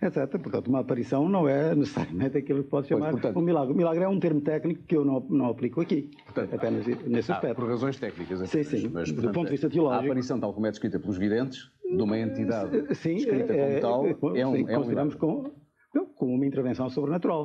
Exato, portanto, uma aparição não é necessariamente aquilo que pode chamar um milagre. O milagre é um termo técnico que eu não aplico aqui, portanto, apenas nesse aspecto. Por razões técnicas. Sim, mas do ponto de vista teológico. A aparição, tal como é descrita pelos videntes, de uma entidade descrita como tal, é um consideramos como uma intervenção sobrenatural.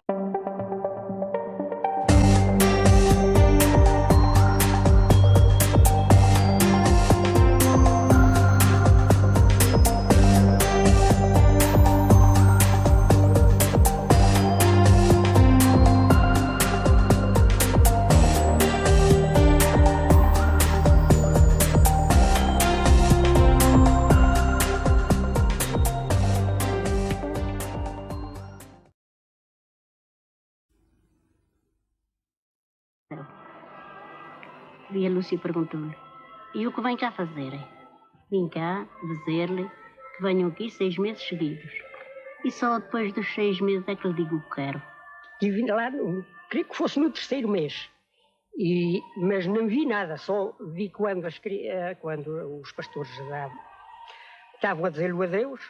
E a Lúcia perguntou-lhe: e o que vem cá fazer? Vim cá dizer-lhe que venham aqui 6 meses seguidos. E só depois dos 6 meses é que lhe digo o que quero. E vim lá, creio que fosse no 3º mês. Mas não vi nada, só vi quando os pastores estavam a dizer-lhe adeus,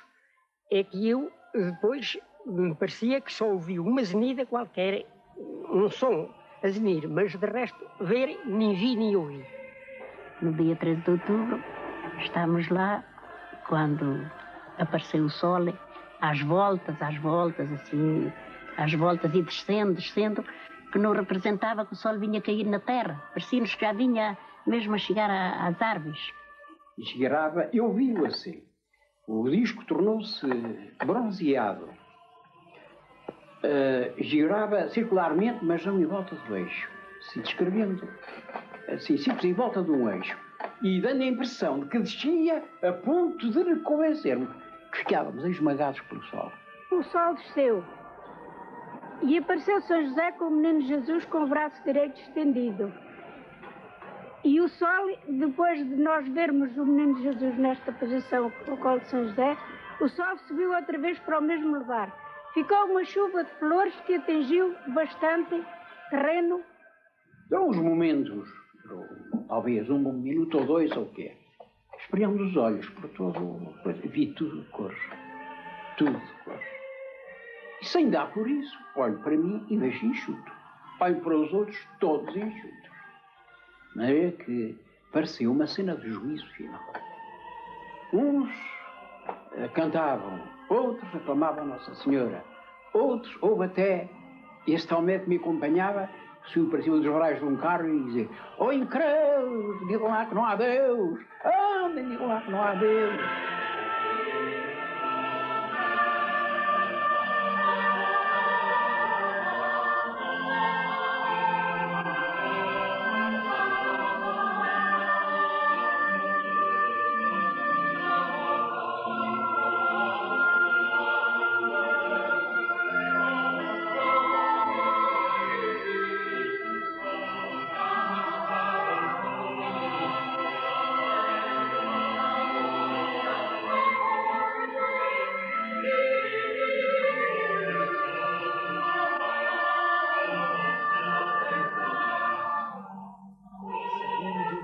é que eu depois me parecia que só ouvi uma zenida qualquer, um som a zenir, mas de resto ver nem vi nem ouvi. No dia 13 de outubro estávamos lá quando apareceu o sol, às voltas, assim, às voltas e descendo, que não representava que o sol vinha cair na terra. Parecia-nos que já vinha mesmo a chegar às árvores. E chegava, eu vi-o assim. O disco tornou-se bronzeado. Girava circularmente, mas não em volta do eixo. Se descrevendo, assim, simples em volta de um eixo. E dando a impressão de que descia a ponto de nos convencermos que ficávamos esmagados pelo sol. O sol desceu. E apareceu São José com o menino Jesus com o braço direito estendido. E o sol, depois de nós vermos o menino Jesus nesta posição com o colo de São José, o sol subiu outra vez para o mesmo lugar. Ficou uma chuva de flores que atingiu bastante terreno. São uns momentos, talvez um minuto ou dois ou o quê. Esfriamos os olhos por todo, vi tudo de cores. Tudo de cores. E sem dar por isso, olho para mim e vejo enxuto. Olho para os outros, todos enxutos. Não é que parecia uma cena de juízo final. Uns cantavam, outros aclamavam Nossa Senhora, outros, houve até, este homem que me acompanhava, subiu para cima dos varais de um carro e dizia: "Oh, incrédulos, digam lá que não há Deus! Andem, digam lá que não há Deus!"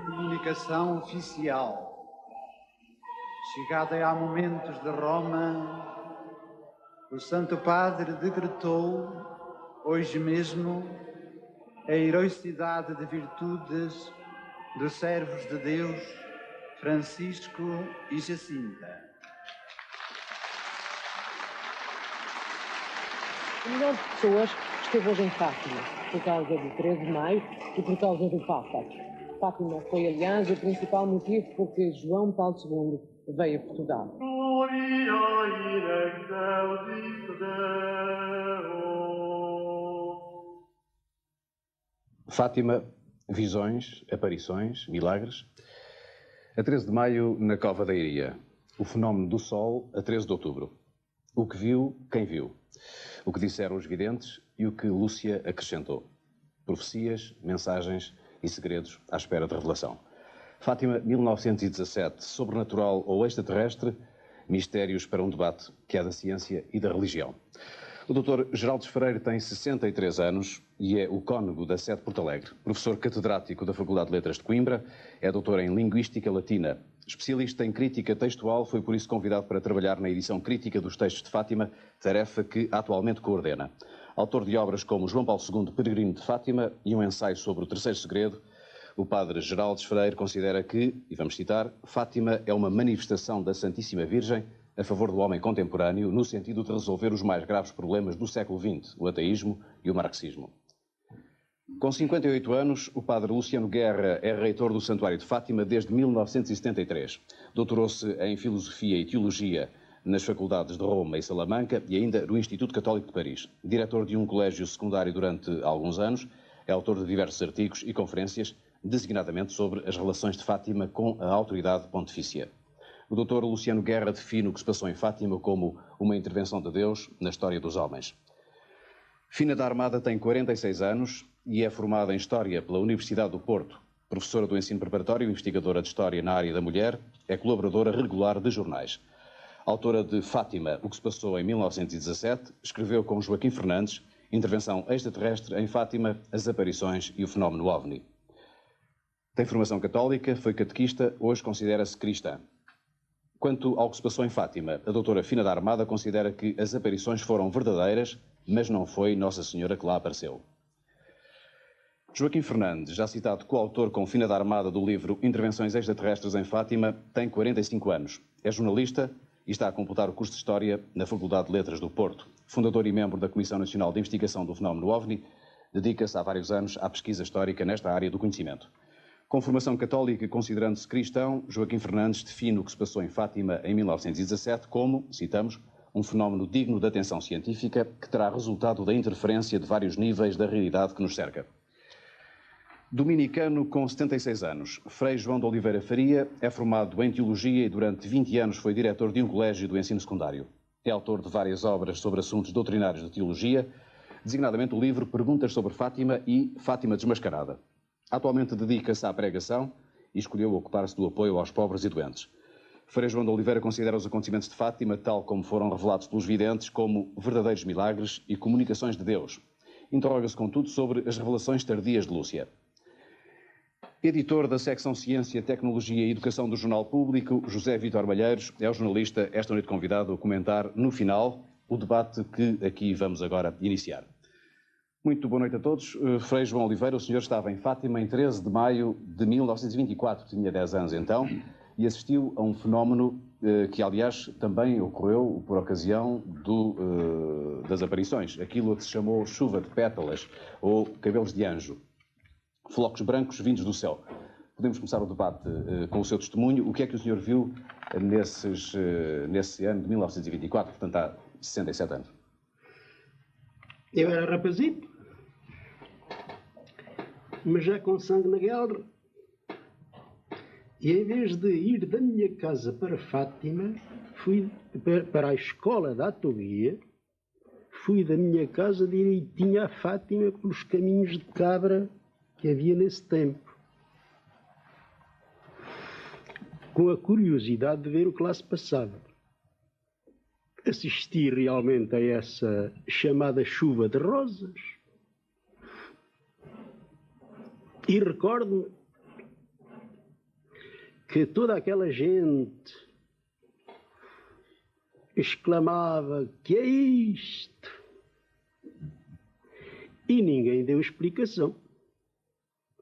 Comunicação oficial. Chegada há momentos de Roma, o Santo Padre decretou, hoje mesmo, a heroicidade de virtudes dos servos de Deus, Francisco e Jacinta. O milhão de pessoas esteve hoje em Fátima, por causa do 13 de maio e por causa do Papa. Fátima foi, aliás, o principal motivo por que João Paulo II veio a Portugal. Fátima, visões, aparições, milagres. A 13 de maio, na Cova da Iria. O fenómeno do sol, a 13 de outubro. O que viu, quem viu. O que disseram os videntes e o que Lúcia acrescentou. Profecias, mensagens e segredos à espera de revelação. Fátima, 1917, sobrenatural ou extraterrestre, mistérios para um debate que é da ciência e da religião. O Dr. Geraldo Freire tem 63 anos e é o cônego da sede de Porto Alegre, professor catedrático da Faculdade de Letras de Coimbra, é doutor em Linguística Latina especialista em crítica textual, foi por isso convidado para trabalhar na edição crítica dos textos de Fátima, tarefa que atualmente coordena. Autor de obras como João Paulo II, Peregrino de Fátima e um ensaio sobre o terceiro segredo, o padre Geraldes Freire considera que, e vamos citar, Fátima é uma manifestação da Santíssima Virgem a favor do homem contemporâneo no sentido de resolver os mais graves problemas do século XX, o ateísmo e o marxismo. Com 58 anos, o padre Luciano Guerra é reitor do Santuário de Fátima desde 1973. Doutorou-se em Filosofia e Teologia nas faculdades de Roma e Salamanca e ainda no Instituto Católico de Paris. Diretor de um colégio secundário durante alguns anos, é autor de diversos artigos e conferências, designadamente sobre as relações de Fátima com a autoridade pontifícia. O doutor Luciano Guerra define o que se passou em Fátima como uma intervenção de Deus na história dos homens. Fina da Armada tem 46 anos e é formada em História pela Universidade do Porto. Professora do ensino preparatório e investigadora de História na área da mulher, é colaboradora regular de jornais. Autora de Fátima, o que se passou em 1917, escreveu com Joaquim Fernandes Intervenção extraterrestre em Fátima, as aparições e o fenómeno OVNI. Tem formação católica, foi catequista, hoje considera-se cristã. Quanto ao que se passou em Fátima, a doutora Fina da Armada considera que as aparições foram verdadeiras, mas não foi Nossa Senhora que lá apareceu. Joaquim Fernandes, já citado coautor com Fina da Armada do livro Intervenções Extraterrestres em Fátima, tem 45 anos. É jornalista e está a completar o curso de História na Faculdade de Letras do Porto. Fundador e membro da Comissão Nacional de Investigação do Fenómeno OVNI, dedica-se há vários anos à pesquisa histórica nesta área do conhecimento. Com formação católica e considerando-se cristão, Joaquim Fernandes define o que se passou em Fátima em 1917 como, citamos, um fenómeno digno de atenção científica que terá resultado da interferência de vários níveis da realidade que nos cerca. Dominicano com 76 anos, Frei João de Oliveira Faria é formado em Teologia e durante 20 anos foi diretor de um colégio do ensino secundário. É autor de várias obras sobre assuntos doutrinários de teologia, designadamente o livro Perguntas sobre Fátima e Fátima Desmascarada. Atualmente dedica-se à pregação e escolheu ocupar-se do apoio aos pobres e doentes. Frei João de Oliveira considera os acontecimentos de Fátima, tal como foram revelados pelos videntes, como verdadeiros milagres e comunicações de Deus. Interroga-se, contudo, sobre as revelações tardias de Lúcia. Editor da secção Ciência, Tecnologia e Educação do Jornal Público, José Vítor Malheiros é o jornalista esta noite convidado a comentar, no final, o debate que aqui vamos agora iniciar. Muito boa noite a todos. Frei João Oliveira, o senhor estava em Fátima em 13 de maio de 1924, tinha 10 anos então, e assistiu a um fenómeno que, aliás, também ocorreu por ocasião das aparições, aquilo que se chamou chuva de pétalas ou cabelos de anjo, flocos brancos vindos do céu. Podemos começar o debate com o seu testemunho. O que é que o senhor viu nesse ano de 1924, portanto há 67 anos? Eu era rapazito, mas já com sangue na guerra. E em vez de ir da minha casa para Fátima, fui para a escola da Atoguia, fui da minha casa direitinho a Fátima pelos caminhos de cabra que havia nesse tempo, com a curiosidade de ver o que lá se passava. Assisti realmente a essa chamada chuva de rosas e recordo-me que toda aquela gente exclamava: "Que é isto?" E ninguém deu explicação.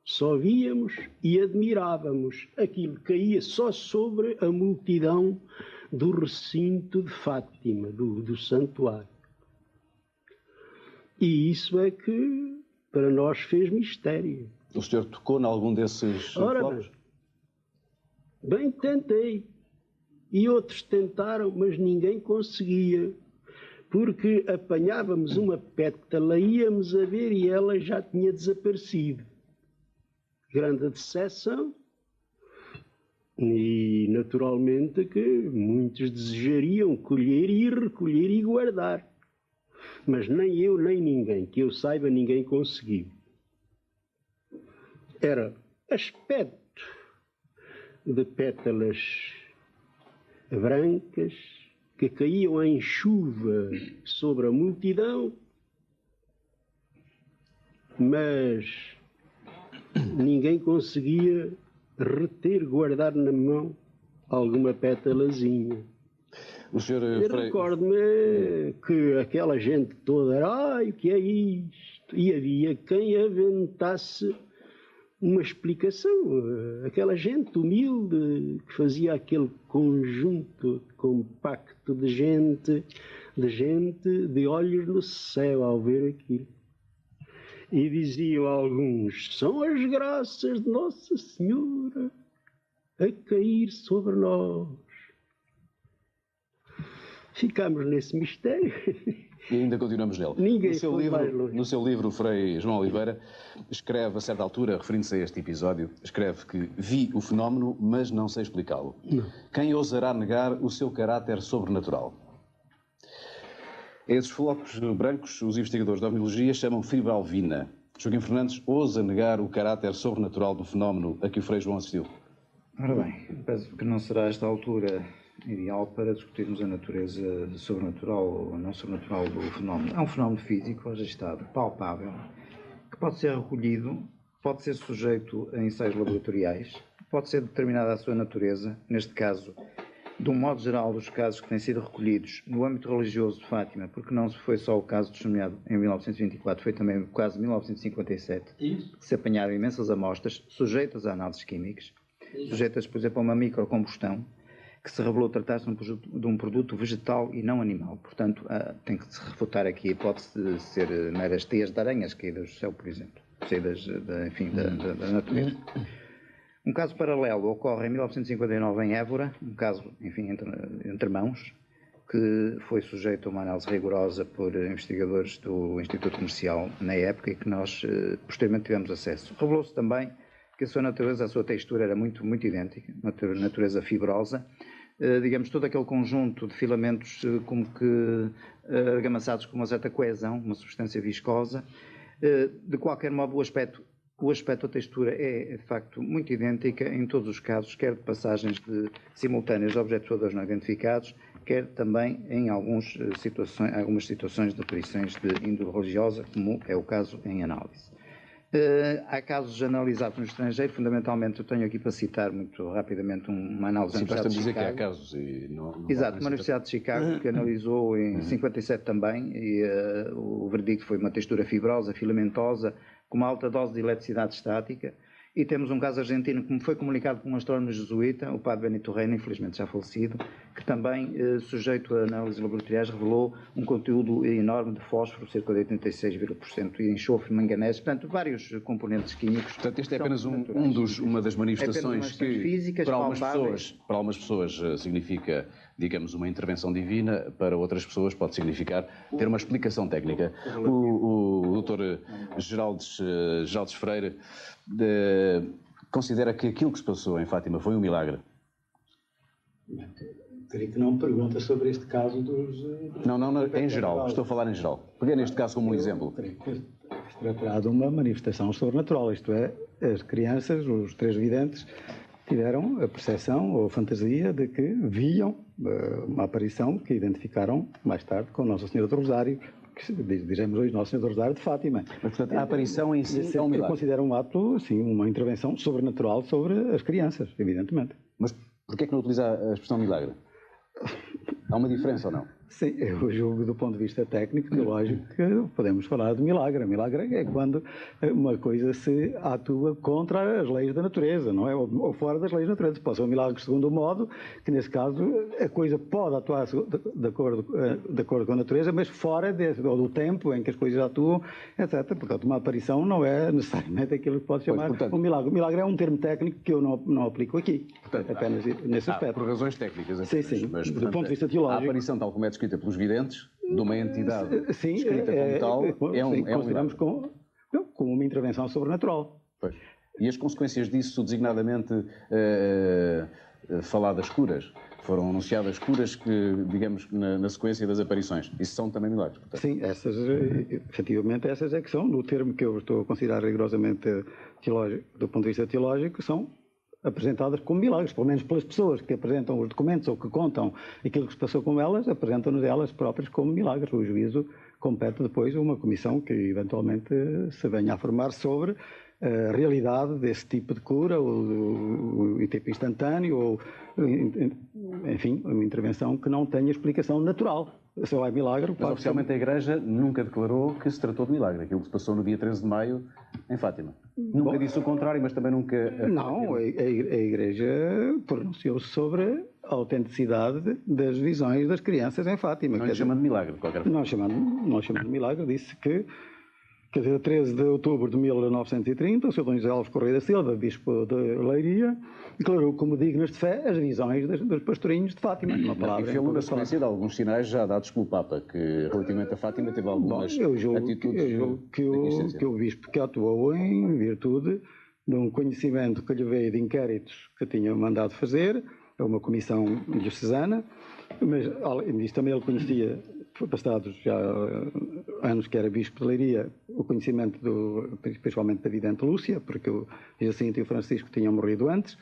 Só víamos e admirávamos aquilo que caía só sobre a multidão do recinto de Fátima, do santuário. E isso é que para nós fez mistério. O senhor tocou em algum desses flocos? Bem tentei. E outros tentaram, mas ninguém conseguia. Porque apanhávamos uma pétala, íamos a ver e ela já tinha desaparecido. Grande decepção. E naturalmente que muitos desejariam colher e recolher e guardar. Mas nem eu, nem ninguém, que eu saiba, ninguém conseguiu. Era aspecto de pétalas brancas que caíam em chuva sobre a multidão, mas ninguém conseguia reter, guardar na mão alguma pétalazinha. O senhor Eu recordo-me que aquela gente toda era, ai, o que é isto? E havia quem aventasse uma explicação. Aquela gente humilde que fazia aquele conjunto compacto de gente de olhos no céu ao ver aquilo. E diziam alguns, são as graças de Nossa Senhora a cair sobre nós. Ficámos nesse mistério. E ainda continuamos nele. Ninguém no seu livro, Frei João Oliveira, escreve, a certa altura, referindo-se a este episódio, escreve que vi o fenómeno, mas não sei explicá-lo. Quem ousará negar o seu caráter sobrenatural? A esses flocos brancos, os investigadores da ovniologia chamam fibra alvina. Joaquim Fernandes ousa negar o caráter sobrenatural do fenómeno a que o Frei João assistiu? Ora bem, penso que não será esta altura ideal para discutirmos a natureza sobrenatural ou não sobrenatural do fenómeno. É um fenómeno físico, registado, palpável, que pode ser recolhido, pode ser sujeito a ensaios laboratoriais, pode ser determinada a sua natureza, neste caso, de um modo geral, dos casos que têm sido recolhidos no âmbito religioso de Fátima, porque não foi só o caso testemunhado em 1924, foi também o caso de 1957, que se apanharam imensas amostras sujeitas a análises químicas, sujeitas, por exemplo, a uma microcombustão, que se revelou tratar-se de um produto vegetal e não animal. Portanto, tem que se refutar aqui a hipótese de ser meras teias de aranhas caídas do céu, por exemplo, saídas da natureza. Um caso paralelo ocorre em 1959 em Évora, um caso, enfim, entre mãos, que foi sujeito a uma análise rigorosa por investigadores do Instituto Comercial na época e que nós posteriormente tivemos acesso. Revelou-se também que a sua natureza, a sua textura era muito idêntica, natureza fibrosa, digamos, todo aquele conjunto de filamentos como que argamassados com uma certa coesão, uma substância viscosa. De qualquer modo, o aspecto, a textura é, de facto, muito idêntica em todos os casos, quer de passagens simultâneas de objetos voadores não identificados, quer também em algumas situações de aparições de índole religiosa, como é o caso em análise. Há casos analisados no estrangeiro, fundamentalmente eu tenho aqui para citar muito rapidamente uma análise da Universidade de Chicago. Dizer que há casos e não exato, uma Universidade de Chicago que analisou em 57 também e o verdicto foi uma textura fibrosa, filamentosa, com uma alta dose de eletricidade estática. E temos um caso argentino que me foi comunicado por um astrónomo jesuíta, o padre Benito Reina, infelizmente já falecido, que também, sujeito a análises laboratoriais, revelou um conteúdo enorme de fósforo, cerca de 86%, e enxofre, manganês, portanto, vários componentes químicos. Portanto, este é apenas uma das manifestações que, físicas, para algumas pessoas significa, digamos, uma intervenção divina, para outras pessoas pode significar ter uma explicação técnica. O Dr. Geraldes Freire considera que aquilo que se passou em Fátima foi um milagre? Creio que não me pergunta sobre este caso dos... Não, em geral, estou a falar em geral. Peguei neste caso como um exemplo. Creio que se tratará de uma manifestação sobrenatural, isto é, as crianças, os três videntes, tiveram a percepção ou a fantasia de que viam uma aparição que identificaram mais tarde com Nossa Senhora do Rosário, que diremos hoje Nossa Senhora do Rosário de Fátima. Mas, portanto, a aparição em si é um milagre. Eu considero um ato, sim, uma intervenção sobrenatural sobre as crianças, evidentemente. Mas porquê é que não utiliza a expressão milagre? Há uma diferença ou não? Sim, eu julgo do ponto de vista técnico, teológico, que podemos falar de milagre. Milagre é quando uma coisa se atua contra as leis da natureza, não é? Ou fora das leis da natureza. Pode ser um milagre segundo o modo, que nesse caso a coisa pode atuar de acordo com a natureza, mas fora do tempo em que as coisas atuam, etc. Portanto, uma aparição não é necessariamente aquilo que pode chamar um milagre. O milagre é um termo técnico que eu não aplico aqui, portanto, apenas nesse aspecto. Por razões técnicas. Sim, mas, do portanto, ponto de vista teológico. A aparição, tal como é descrita pelos videntes, de uma entidade escrita como tal, é um milagre. como uma intervenção sobrenatural. Pois. E as consequências disso, designadamente, faladas curas, foram anunciadas curas que, digamos, na sequência das aparições. Isso são também milagres, portanto. Sim, efetivamente essas é que são, no termo que eu estou a considerar rigorosamente teológico, do ponto de vista teológico, são apresentadas como milagres, pelo menos pelas pessoas que apresentam os documentos ou que contam aquilo que se passou com elas, apresentam-nos elas próprias como milagres. O juízo compete depois a uma comissão que eventualmente se venha a formar sobre a realidade desse tipo de cura, ou tipo instantâneo, ou, enfim, uma intervenção que não tenha explicação natural. Só é milagre. Mas oficialmente a Igreja nunca declarou que se tratou de milagre, aquilo que se passou no dia 13 de maio em Fátima. Nunca disse o contrário, mas também nunca... Não, a Igreja pronunciou-se sobre a autenticidade das visões das crianças em Fátima. Não lhe chama de milagre, de qualquer forma. Não chamando de milagre, disse que, quer dizer, 13 de outubro de 1930, o Sr. Dom José Alves Correia da Silva, bispo de Leiria, declarou como dignas de fé as visões dos pastorinhos de Fátima. E fez-lo na sequência de alguns sinais já dados pelo Papa, que relativamente a Fátima teve algumas atitudes... Eu julgo que o bispo que atuou em virtude de um conhecimento que lhe veio de inquéritos que tinha mandado fazer, a uma comissão diocesana, mas além disso também ele conhecia, passados já anos que era bispo de Leiria, o conhecimento principalmente da vidente Lúcia, porque o Jacinto e o Francisco tinham morrido antes,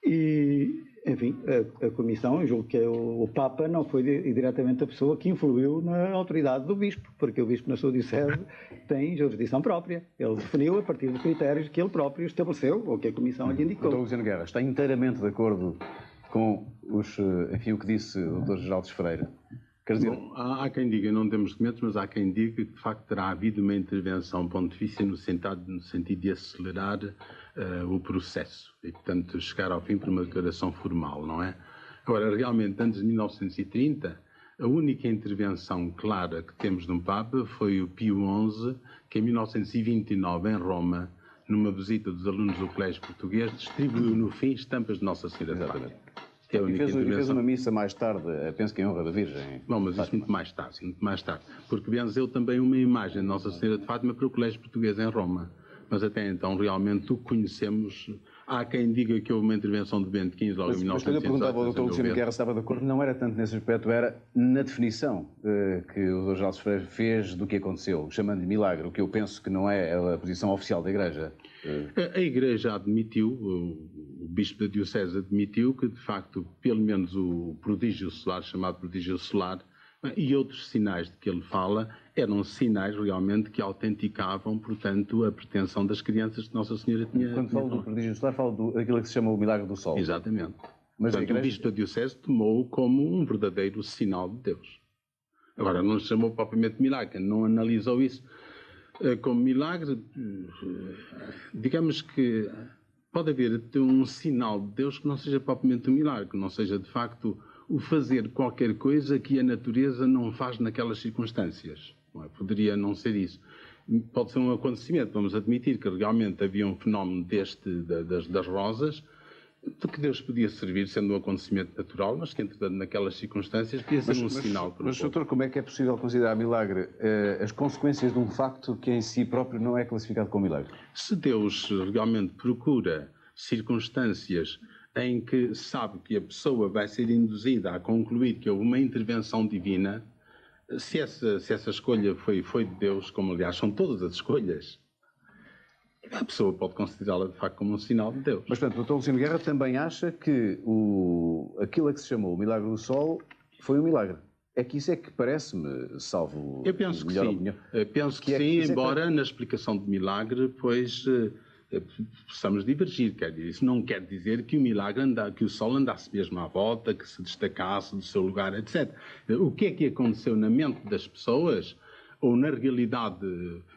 e, enfim, a comissão, eu julgo que o Papa não foi diretamente a pessoa que influiu na autoridade do bispo, porque o bispo na sua diocese tem jurisdição própria. Ele definiu a partir de critérios que ele próprio estabeleceu, ou que a comissão lhe indicou. Dr. Luciano Guerra, está inteiramente de acordo com o que disse o Dr. Geraldo Freire? Quer dizer... Bom, há quem diga, não temos documentos, mas há quem diga que de facto terá havido uma intervenção pontifícia no sentido de acelerar o processo e, portanto, chegar ao fim por uma declaração formal, não é? Agora, realmente, antes de 1930, a única intervenção clara que temos de um Papa foi o Pio XI, que em 1929, em Roma, numa visita dos alunos do Colégio Português, distribuiu no fim estampas de Nossa Senhora de Fátima. E fez uma missa mais tarde, penso que em honra da Virgem. Bom, mas isso muito mais tarde, porque benzeu também uma imagem de Nossa Senhora de Fátima para o Colégio Português em Roma. Mas até então, realmente, o que conhecemos... Há quem diga que houve uma intervenção de Bento XV logo em 1918. Mas quando eu perguntava ao Dr. Luciano Guerra se estava de acordo, não era tanto nesse aspecto, era na definição que o Dr. Geraldo Freire fez do que aconteceu, chamando de milagre, o que eu penso que não é a posição oficial da Igreja. A Igreja admitiu, o Bispo da Diocese admitiu que, de facto, pelo menos o prodígio solar, chamado prodígio solar, e outros sinais de que ele fala, eram sinais realmente que autenticavam, portanto, a pretensão das crianças que Nossa Senhora tinha... Quando falo do prodígio solar, falo daquilo que se chama o milagre do Sol. Exatamente. Mas portanto, o Bispo da Diocese tomou como um verdadeiro sinal de Deus. Agora, não se chamou propriamente milagre, não analisou isso como milagre. Digamos que pode haver um sinal de Deus que não seja propriamente um milagre, que não seja, de facto, o fazer qualquer coisa que a natureza não faz naquelas circunstâncias. Não é? Poderia não ser isso. Pode ser um acontecimento. Vamos admitir que realmente havia um fenómeno das rosas, de que Deus podia servir sendo um acontecimento natural, mas que, entretanto, naquelas circunstâncias podia ser um sinal. Mas, doutor, como é que é possível considerar milagre as consequências de um facto que em si próprio não é classificado como milagre? Se Deus realmente procura circunstâncias em que sabe que a pessoa vai ser induzida a concluir que houve uma intervenção divina, se essa escolha foi de Deus, como aliás são todas as escolhas, a pessoa pode considerá-la de facto como um sinal de Deus. Mas, portanto, o Dr. Luciano Guerra também acha que aquilo a que se chamou o milagre do Sol foi um milagre. É que isso é que parece-me, salvo... Eu penso que sim. Opinião, penso que sim, embora na explicação de milagre, pois... possamos divergir, quer dizer, isso não quer dizer que o milagre que o Sol andasse mesmo à volta, que se destacasse do seu lugar, etc. O que é que aconteceu na mente das pessoas ou na realidade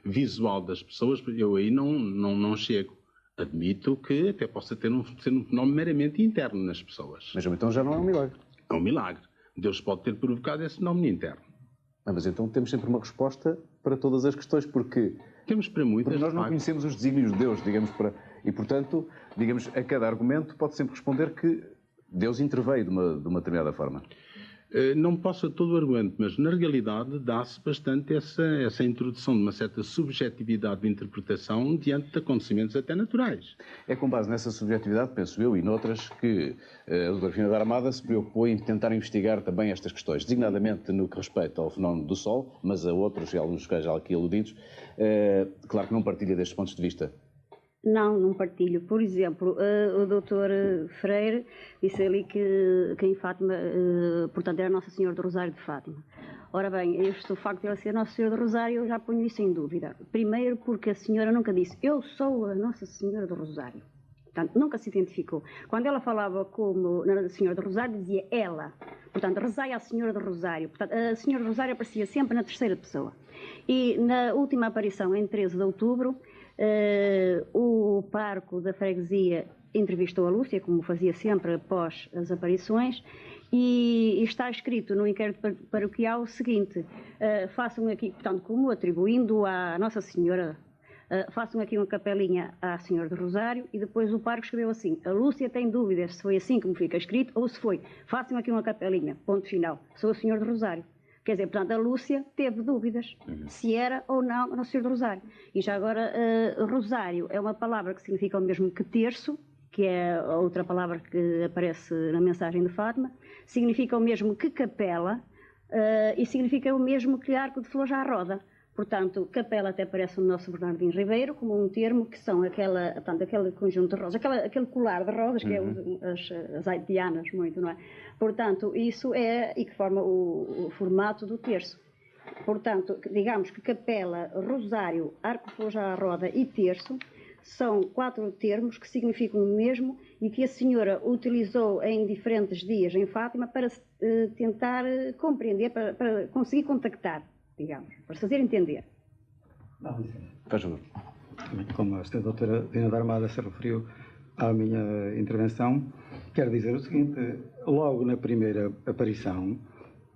visual das pessoas, eu aí não chego. Admito que até possa ser um fenómeno meramente interno nas pessoas. Mas então já não é um milagre. É um milagre. Deus pode ter provocado esse fenómeno interno. Mas então temos sempre uma resposta para todas as questões, porque... Temos para muitas, porque nós não conhecemos os desígnios de Deus, digamos, e portanto, digamos, a cada argumento pode sempre responder que Deus interveio de uma determinada forma. Não posso a todo o argumento, mas na realidade dá-se bastante essa introdução de uma certa subjetividade de interpretação diante de acontecimentos até naturais. É com base nessa subjetividade, penso eu, e noutras, que a doutora Fina da Armada se preocupou em tentar investigar também estas questões, designadamente no que respeita ao fenómeno do Sol, mas a outros, e alguns já aqui aludidos, claro que não partilha destes pontos de vista. Não partilho. Por exemplo, o Dr. Freire disse ali que em Fátima, portanto, era Nossa Senhora do Rosário de Fátima. Ora bem, o facto de ela ser Nossa Senhora do Rosário, eu já ponho isso em dúvida. Primeiro porque a senhora nunca disse, eu sou a Nossa Senhora do Rosário. Portanto, nunca se identificou. Quando ela falava como Nossa Senhora do Rosário, dizia ela. Portanto, rezai à Senhora do Rosário. Portanto, a Senhora do Rosário aparecia sempre na terceira pessoa. E na última aparição, em 13 de outubro, o parco da freguesia entrevistou a Lúcia, como fazia sempre após as aparições, e está escrito no inquérito paroquial o seguinte, façam aqui, portanto, como atribuindo à Nossa Senhora, façam aqui uma capelinha à Senhora do Rosário, e depois o parco escreveu assim, a Lúcia tem dúvidas se foi assim como fica escrito, ou se foi, façam aqui uma capelinha, ponto final, sou a Senhora do Rosário. Quer dizer, portanto, a Lúcia teve dúvidas se era ou não a Nossa Senhora do Rosário. E já agora, Rosário é uma palavra que significa o mesmo que terço, que é a outra palavra que aparece na mensagem de Fátima, significa o mesmo que capela e significa o mesmo que arco de flores à roda. Portanto, capela até aparece no nosso Bernardino Ribeiro como um termo que são aquele conjunto de rosas, aquele colar de rosas que é as haitianas muito, não é? Portanto, isso é e que forma o formato do terço. Portanto, digamos que capela, rosário, arco de flores à roda e terço são 4 termos que significam o mesmo e que a senhora utilizou em diferentes dias em Fátima para tentar compreender, para conseguir contactar, digamos, para se fazer entender. Faz favor. Como a doutora Dina da Armada se referiu à minha intervenção, quero dizer o seguinte, logo na primeira aparição,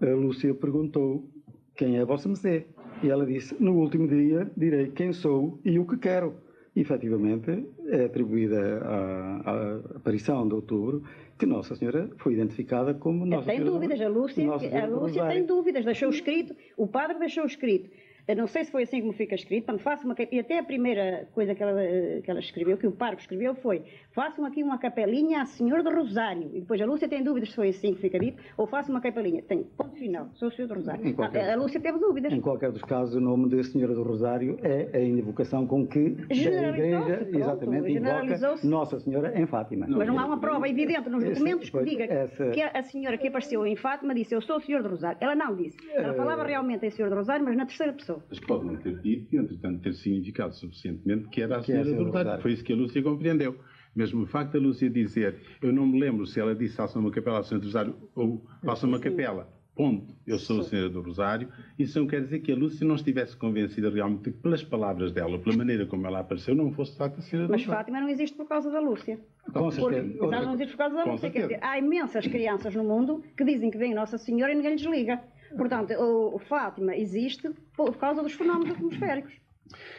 a Lúcia perguntou quem é a vossa Mercê? E ela disse, no último dia direi quem sou e o que quero. E, efetivamente, é atribuída à aparição de outubro que Nossa Senhora foi identificada como Nossa Senhora. Tem dúvidas, a Lúcia tem dúvidas, deixou escrito, o padre deixou escrito. Eu não sei se foi assim como fica escrito, portanto, e até a primeira coisa que ela escreveu, que o parco escreveu foi, façam aqui uma capelinha à Senhora do Rosário. E depois a Lúcia tem dúvidas se foi assim que fica dito, ou faça uma capelinha. Tem, ponto final, sou a Senhora do Rosário. A Lúcia teve dúvidas. Em qualquer dos casos, o nome de Senhora do Rosário é a invocação com que a Igreja, exatamente, invoca Nossa Senhora em Fátima. Mas não há uma prova evidente nos documentos que diga que a senhora que apareceu em Fátima disse, eu sou a Senhora do Rosário. Ela não disse. Ela falava realmente em Senhora do Rosário, mas na terceira pessoa. Mas pode não ter dito e, entretanto, ter significado suficientemente que era a Senhora do Rosário. Foi isso que a Lúcia compreendeu. Mesmo o facto da Lúcia dizer, eu não me lembro se ela disse faça uma capela à Senhora do Rosário ou faça uma capela, ponto, eu sou a Senhora do Rosário, isso não quer dizer que a Lúcia não estivesse convencida realmente que pelas palavras dela, pela maneira como ela apareceu, não fosse de facto a Senhora do Rosário. Mas Fátima não existe por causa da Lúcia. Com certeza. Não existe por causa da Lúcia. Quer dizer, há imensas crianças no mundo que dizem que vem Nossa Senhora e ninguém lhes liga. Portanto, o Fátima existe por causa dos fenómenos atmosféricos.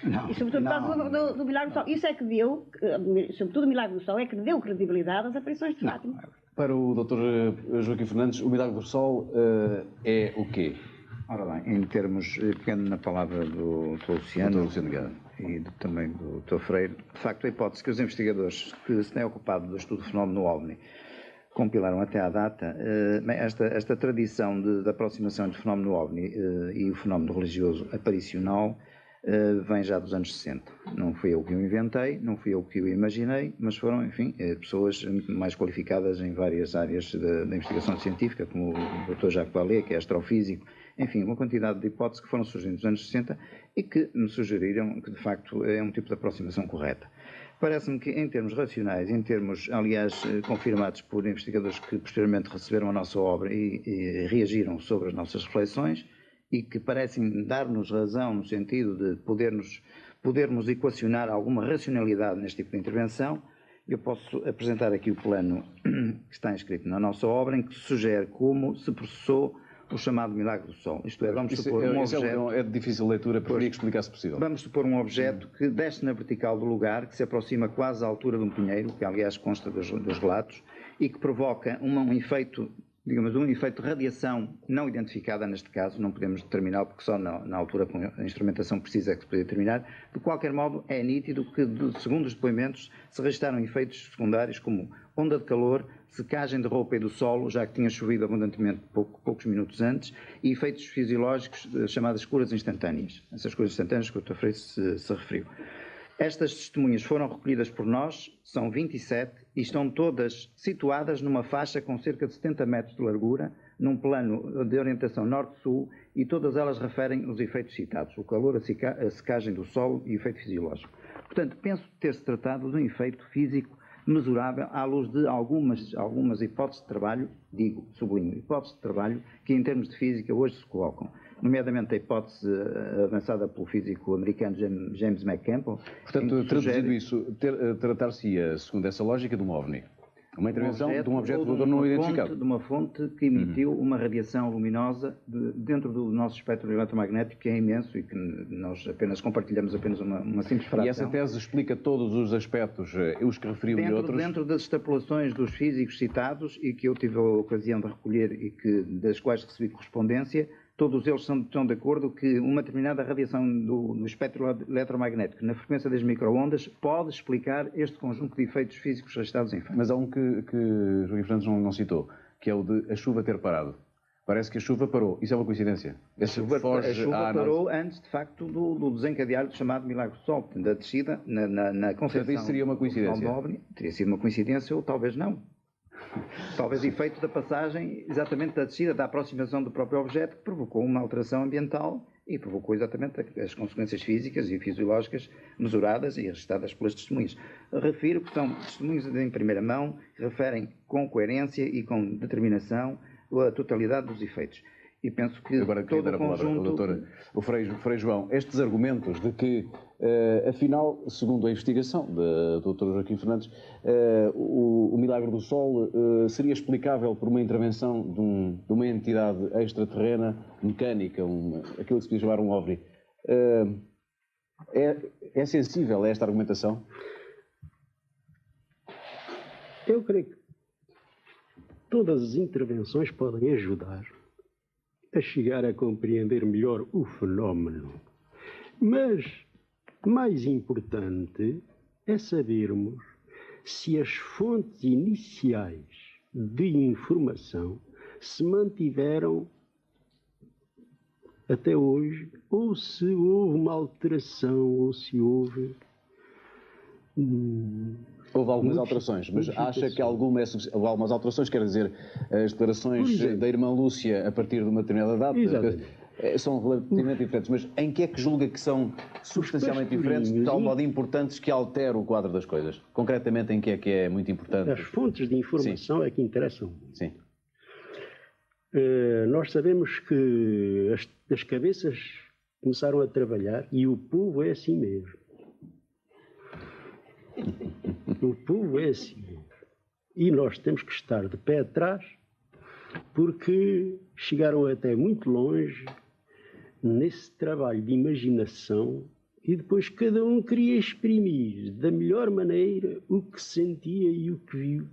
Não, e sobretudo por causa do Milagre do Sol. Isso é que deu, sobretudo o Milagre do Sol, é que deu credibilidade às aparições de Fátima. Para o Dr. Joaquim Fernandes, o Milagre do Sol é o quê? Ora bem, em termos, pegando na palavra do Dr. Luciano e também do Dr. Freire, de facto a hipótese que os investigadores que se têm ocupado do estudo do fenómeno OVNI compilaram até à data, esta tradição de aproximação entre o fenómeno OVNI e o fenómeno religioso aparicional vem já dos anos 60. Não fui eu que o inventei, não fui eu que o imaginei, mas foram, enfim, pessoas muito mais qualificadas em várias áreas da investigação científica, como o Dr. Jacques Vallée, que é astrofísico, enfim, uma quantidade de hipóteses que foram surgindo nos anos 60 e que me sugeriram que, de facto, é um tipo de aproximação correta. Parece-me que, em termos racionais, em termos, aliás, confirmados por investigadores que posteriormente receberam a nossa obra e reagiram sobre as nossas reflexões, e que parecem dar-nos razão no sentido de podermos equacionar alguma racionalidade neste tipo de intervenção, eu posso apresentar aqui o plano que está inscrito na nossa obra, em que se sugere como se processou o chamado Milagre do Sol. Isto é, vamos supor um objeto... É de difícil leitura, preferia que explicasse possível. Vamos supor um objeto que desce na vertical do lugar, que se aproxima quase à altura de um pinheiro, que aliás consta dos relatos, e que provoca um efeito, digamos, um efeito de radiação não identificada neste caso, não podemos determinar porque só na altura com a instrumentação precisa é que se pode determinar. De qualquer modo, é nítido que, segundo os depoimentos, se registaram efeitos secundários como onda de calor, secagem de roupa e do solo, já que tinha chovido abundantemente poucos minutos antes, e efeitos fisiológicos chamadas curas instantâneas. Essas curas instantâneas que o Dr. Freire se referiu. Estas testemunhas foram recolhidas por nós, são 27, e estão todas situadas numa faixa com cerca de 70 metros de largura, num plano de orientação norte-sul, e todas elas referem os efeitos citados: o calor, a secagem do solo e o efeito fisiológico. Portanto, penso ter-se tratado de um efeito físico mesurável à luz de algumas hipóteses de trabalho, sublinho, hipóteses de trabalho que em termos de física hoje se colocam, nomeadamente a hipótese avançada pelo físico americano James McCampbell. Portanto, traduzindo isso, tratar-se-ia, segundo essa lógica, de um OVNI. Uma intervenção de um objeto voador não identificado. De uma fonte que emitiu uma radiação luminosa dentro do nosso espectro eletromagnético, que é imenso e que nós apenas compartilhamos uma simples fração. E essa tese explica todos os aspectos, os que referiu e outros? Dentro das extrapolações dos físicos citados, e que eu tive a ocasião de recolher e das quais recebi correspondência, todos eles estão de acordo que uma determinada radiação do espectro eletromagnético na frequência das microondas pode explicar este conjunto de efeitos físicos registrados em frente. Mas há um que Joaquim Fernandes não citou, que é o de a chuva ter parado. Parece que a chuva parou. Isso é uma coincidência? A chuva parou antes, de facto, do desencadear do chamado milagre do Sol, da descida na concepção. Portanto, isso seria uma coincidência? Teria sido uma coincidência ou talvez não. Talvez efeito da passagem, exatamente da descida, da aproximação do próprio objeto, que provocou uma alteração ambiental e provocou exatamente as consequências físicas e fisiológicas mesuradas e registradas pelas testemunhas. Refiro que são testemunhas em primeira mão, que referem com coerência e com determinação a totalidade dos efeitos. E penso que agora todo dar a palavra ao doutor, o Frei João, estes argumentos de que, afinal, segundo a investigação do doutor Joaquim Fernandes, o milagre do Sol seria explicável por uma intervenção de uma entidade extraterrena, mecânica, aquilo que se podia chamar um OVNI. É sensível a esta argumentação? Eu creio que todas as intervenções podem ajudar a chegar a compreender melhor o fenómeno. Mas, mais importante, é sabermos se as fontes iniciais de informação se mantiveram até hoje, ou se houve uma alteração, ou se houve... Houve algumas alterações, mas acha que houve algumas alterações, quer dizer, as declarações da irmã Lúcia a partir de uma determinada data são relativamente diferentes, mas em que é que julga que são substancialmente diferentes, de tal modo importantes que altera o quadro das coisas? Concretamente, em que é muito importante? As fontes de informação é que interessam. Sim. Nós sabemos que as cabeças começaram a trabalhar e o povo é assim mesmo. O povo é assim. E nós temos que estar de pé atrás, porque chegaram até muito longe nesse trabalho de imaginação e depois cada um queria exprimir da melhor maneira o que sentia e o que viu.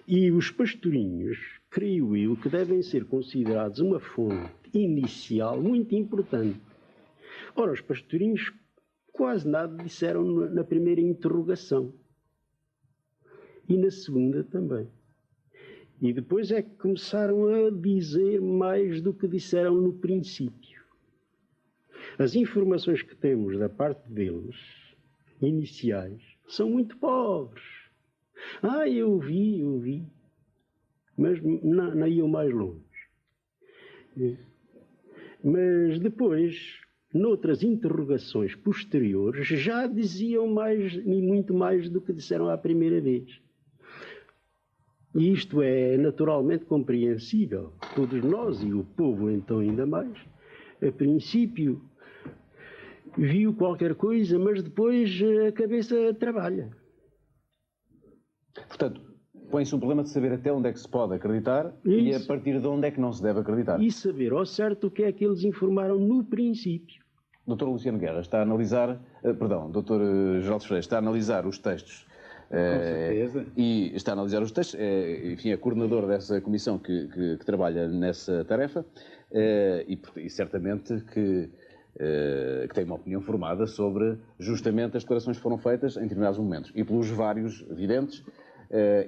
E os pastorinhos, creio eu, que devem ser considerados uma fonte inicial muito importante. Ora, os pastorinhos quase nada disseram na primeira interrogação. E na segunda também. E depois é que começaram a dizer mais do que disseram no princípio. As informações que temos da parte deles, iniciais, são muito pobres. Eu vi. Mas não iam mais longe. Mas depois, noutras interrogações posteriores, já diziam mais e muito mais do que disseram à primeira vez. E isto é naturalmente compreensível. Todos nós, e o povo então ainda mais, a princípio viu qualquer coisa, mas depois a cabeça trabalha. Portanto, põe-se um problema de saber até onde é que se pode acreditar e a partir de onde é que não se deve acreditar. E saber ao certo o que é que eles informaram no princípio. Dr. Luciano Guerra está a analisar, Dr. Geraldo Freire está a analisar os textos. Com certeza. E está a analisar os textos, enfim, é coordenador dessa comissão que trabalha nessa tarefa e certamente que tem uma opinião formada sobre justamente as declarações que foram feitas em determinados momentos e pelos vários videntes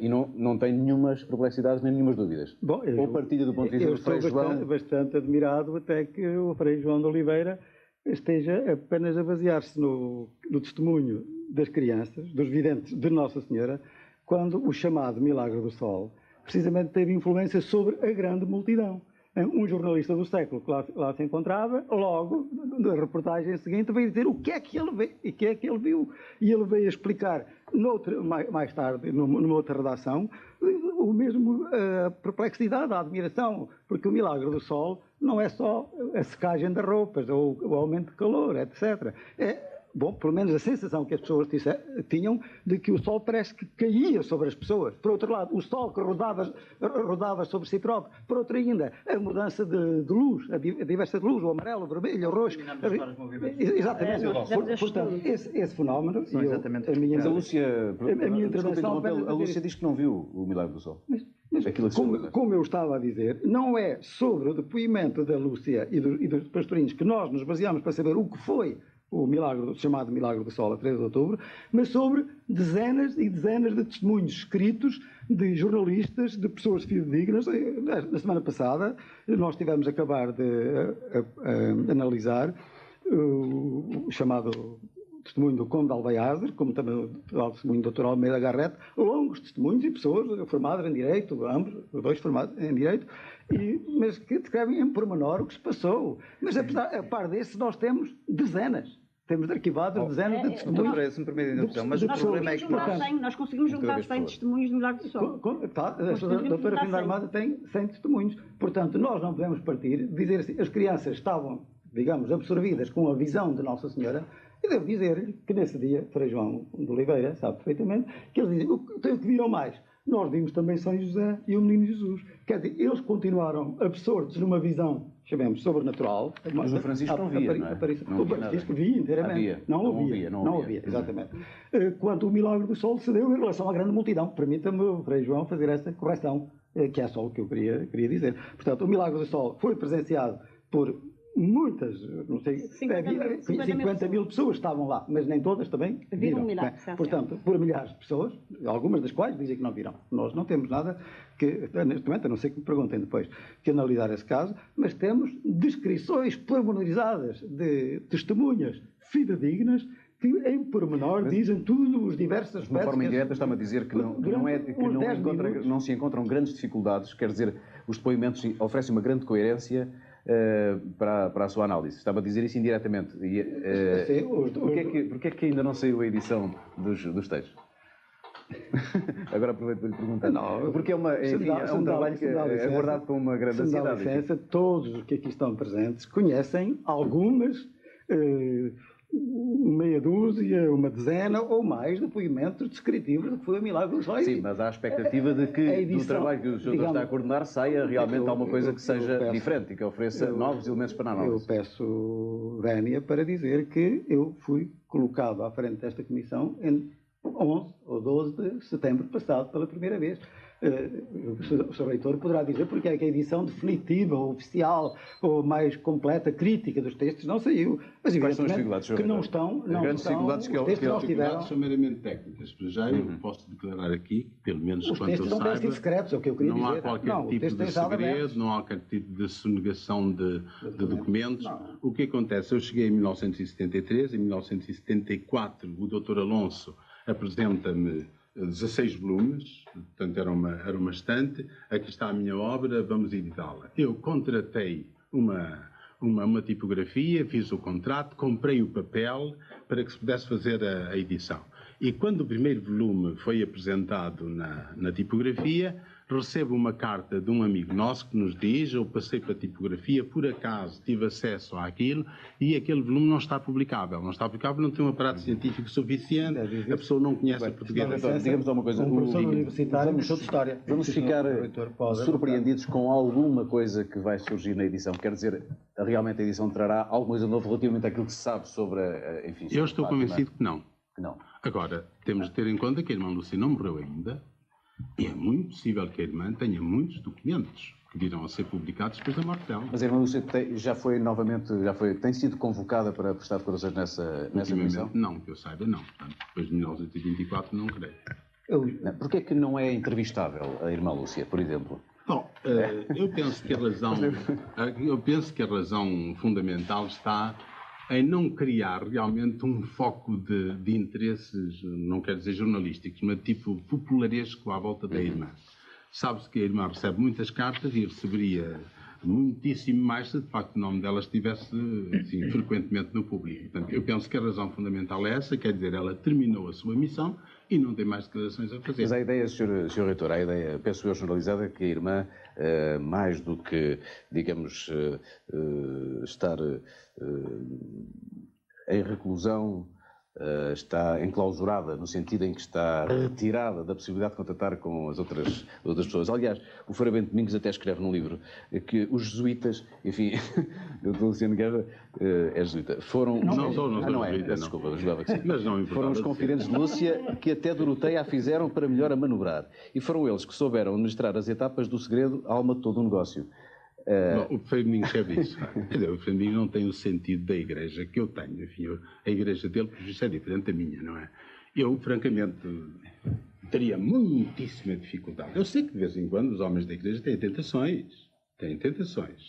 e não tem nenhumas perplexidades nem nenhumas dúvidas. Bom, ou partilha do ponto de vista do Frei João... bastante admirado até que o Frei João de Oliveira esteja apenas a basear-se no testemunho das crianças, dos videntes de Nossa Senhora, quando o chamado Milagre do Sol precisamente teve influência sobre a grande multidão. Um jornalista do século que lá se encontrava, logo, na reportagem seguinte, veio dizer o que é que ele viu, e o que é que ele viu. E ele veio explicar, mais tarde, numa outra redação, o mesmo a perplexidade, a admiração, porque o milagre do sol não é só a secagem das roupas, ou o aumento de calor, etc. Bom, pelo menos a sensação que as pessoas tinham de que o sol parece que caía sobre as pessoas. Por outro lado, o sol que rodava sobre si próprio. Por outro ainda, a mudança de luz, a diversa de luz, o amarelo, o vermelho, o roxo. Exatamente. Portanto, esse fenómeno... Mas a minha intervenção... A Lúcia diz que não viu o milagre do sol. Como eu estava a dizer, não é sobre o depoimento da Lúcia e dos pastorinhos que nós nos baseamos para saber o que foi o chamado Milagre do Sol, a 13 de outubro, mas sobre dezenas e dezenas de testemunhos escritos de jornalistas, de pessoas fidedignas. Na semana passada, nós tivemos a acabar de analisar o chamado testemunho do Conde de Alvaiazer, como também o testemunho do Dr. Almeida Garrett, longos testemunhos de pessoas formadas em Direito, ambos, os dois formados em Direito, mas que descrevem em pormenor o que se passou. Mas a par desse, nós temos dezenas. Temos arquivado dezenas de testemunhos. Se me permite a interrupção, mas o problema é que nós conseguimos juntar 100 testemunhos do Milagre do Sol. A doutora Fernanda Armada tem 100 testemunhos. Portanto, nós não podemos partir, dizer assim, as crianças estavam, digamos, absorvidas com a visão de Nossa Senhora, e devo dizer-lhe que nesse dia, Frei João de Oliveira sabe perfeitamente, que eles dizem, o que viram mais? Nós vimos também São José e o Menino Jesus. Quer dizer, eles continuaram absortos numa visão, chamemos, sobrenatural. Mas o Francisco não via, não é? O Francisco via inteiramente. Não ouvia, exatamente. Quanto o milagre do sol se deu em relação à grande multidão. Permita-me, o Frei João, fazer esta correção, que é só o que eu queria dizer. Portanto, o milagre do sol foi presenciado por muitas, não sei, 50 mil pessoas estavam lá, mas nem todas também viram. Portanto, por milhares de pessoas, algumas das quais dizem que não viram. Nós não temos nada que, neste momento, a não ser que me perguntem depois, que analisar esse caso, mas temos descrições pormenorizadas de testemunhas fidedignas que, em pormenor, dizem tudo os diversos aspectos. De uma forma indireta, está-me a dizer que não se encontram grandes dificuldades, quer dizer, os depoimentos oferecem uma grande coerência para a sua análise. Estava a dizer isso indiretamente. Porquê é que ainda não saiu a edição dos textos? Agora aproveito para lhe perguntar. Não, porque é um trabalho que é guardado com uma grande ansiedade. Licença, todos os que aqui estão presentes conhecem algumas, meia dúzia, uma dezena ou mais depoimentos descritivos do que foi o milagre do sol. Sim, mas há a expectativa de que do trabalho que o senhor está a coordenar saia realmente alguma coisa que seja diferente e que ofereça novos elementos para a análise. Eu peço vénia para dizer que eu fui colocado à frente desta comissão em 11 ou 12 de setembro passado, pela primeira vez. O Sr. Reitor poderá dizer porque é que a edição definitiva, ou oficial, ou mais completa, crítica dos textos não saiu. Mas, quais são as dificuldades, que não estão... Grandes dificuldades que dificuldades são meramente técnicas. Para já eu posso declarar aqui, pelo menos os quanto eu saiba, não têm sido secretos, é o que eu queria não dizer. Há qualquer tipo de segredo, não há qualquer tipo de sonegação de documentos. Não. O que acontece? Eu cheguei em 1973, em 1974 o Dr. Alonso apresenta-me 16 volumes, portanto era uma estante, aqui está a minha obra, vamos editá-la. Eu contratei uma tipografia, fiz o contrato, comprei o papel para que se pudesse fazer a edição. E quando o primeiro volume foi apresentado na tipografia, recebo uma carta de um amigo nosso que nos diz: eu passei para a tipografia, por acaso tive acesso àquilo e aquele volume não está publicável. Não está publicável, não tem um aparato científico suficiente, a pessoa não conhece a portuguesa. Então, digamos uma coisa, vamos ficar surpreendidos com alguma coisa que vai surgir na edição. Quer dizer, realmente a edição trará alguma coisa nova relativamente àquilo que se sabe sobre enfim, eu estou convencido que não. Não. Agora, temos de ter em conta que a irmã Lúcia não morreu ainda e é muito possível que a irmã tenha muitos documentos que virão a ser publicados depois da morte dela. Mas a irmã Lúcia tem sido convocada para prestar declarações nessa comissão? Não, que eu saiba, não. Portanto, depois de 1924 não creio. Porquê é que não é entrevistável a irmã Lúcia, por exemplo? Bom, eu penso que a razão fundamental está em não criar realmente um foco de interesses, não quero dizer jornalísticos, mas tipo popularesco à volta da irmã. Sabe-se que a irmã recebe muitas cartas e receberia muitíssimo mais se de facto o nome dela estivesse assim, frequentemente no público. Portanto, eu penso que a razão fundamental é essa, quer dizer, ela terminou a sua missão e não tem mais declarações a fazer. Mas a ideia, Sr. Reitor, a ideia, penso eu, generalizada, que a irmã, mais do que, digamos, estar em reclusão, está enclausurada, no sentido em que está retirada da possibilidade de contatar com as outras pessoas. Aliás, o Frei Bento Domingos até escreve num livro que os jesuítas, enfim, o Dr. Luciano Guerra é jesuíta, foram... Não é, desculpa, eu julgava que sim. Mas não foram os confidentes de Lúcia que até Doroteia a fizeram para melhor a manobrar. E foram eles que souberam administrar as etapas do segredo à alma de todo o negócio. O Frei Domingos é isso. O Frei Domingos não tem o sentido da igreja que eu tenho. Enfim, a igreja dele, por isso, é diferente da minha, não é? Eu, francamente, teria muitíssima dificuldade. Eu sei que, de vez em quando, os homens da igreja têm tentações.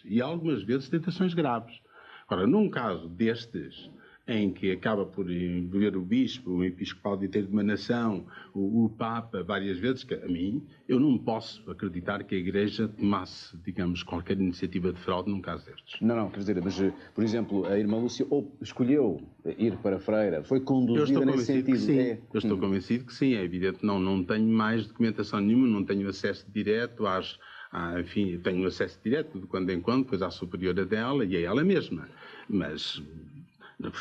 E algumas vezes tentações graves. Agora, num caso destes, em que acaba por envolver o bispo, o episcopal de de uma nação, o Papa, várias vezes, que a mim, eu não posso acreditar que a Igreja tomasse, digamos, qualquer iniciativa de fraude num caso destes. Não, quer dizer, mas, por exemplo, a irmã Lúcia escolheu ir para a Freira, foi conduzida nesse sentido. Eu estou convencido que sim, é evidente, não tenho mais documentação nenhuma, não tenho acesso direto enfim, tenho acesso direto de quando em quando, pois à superiora dela e a ela mesma, mas...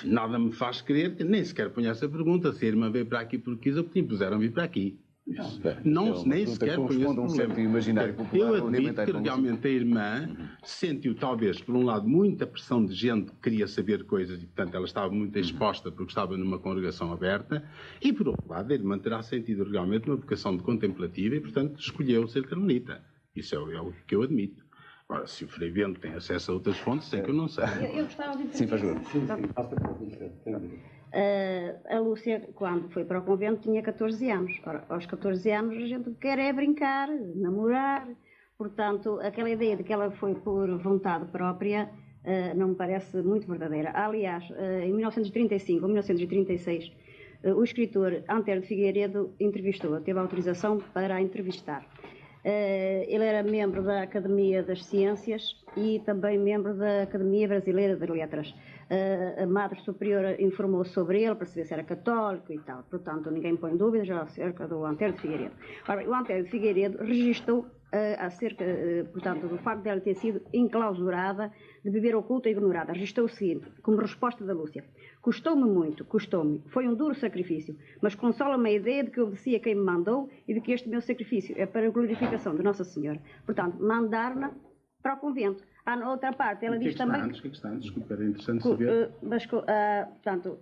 Nada me faz crer, nem sequer ponho essa pergunta, se a irmã veio para aqui porque quis ou porque impuseram vir para aqui. Nem sequer ponho esse problema. Eu admito que realmente a irmã sentiu, talvez, por um lado, muita pressão de gente que queria saber coisas e, portanto, ela estava muito exposta porque estava numa congregação aberta, e, por outro lado, a irmã terá sentido realmente uma vocação de contemplativa e, portanto, escolheu ser carmelita. Isso é o que eu admito. Ora, se o Frei Bento tem acesso a outras fontes, sei que eu não sei. Eu gostava de dizer... Sim, faz favor. A Lúcia, quando foi para o convento, tinha 14 anos. Ora, aos 14 anos a gente quer é brincar, namorar. Portanto, aquela ideia de que ela foi por vontade própria não me parece muito verdadeira. Aliás, em 1935 ou 1936, o escritor Antero de Figueiredo entrevistou-a, teve autorização para a entrevistar. Ele era membro da Academia das Ciências e também membro da Academia Brasileira de Letras. A Madre Superiora informou sobre ele para saber se era católico e tal. Portanto, ninguém põe dúvidas acerca do Antero de Figueiredo. Ora, o Antero de Figueiredo registrou acerca, portanto, do facto de ela ter sido enclausurada, de viver oculta e ignorada. Registrou o seguinte, como resposta da Lúcia: custou-me muito, foi um duro sacrifício, mas consola-me a ideia de que obedeci a quem me mandou e de que este meu sacrifício é para a glorificação de Nossa Senhora. Portanto, mandar-na para o convento. Na outra parte, ela diz também... Desculpa, era interessante saber. Portanto,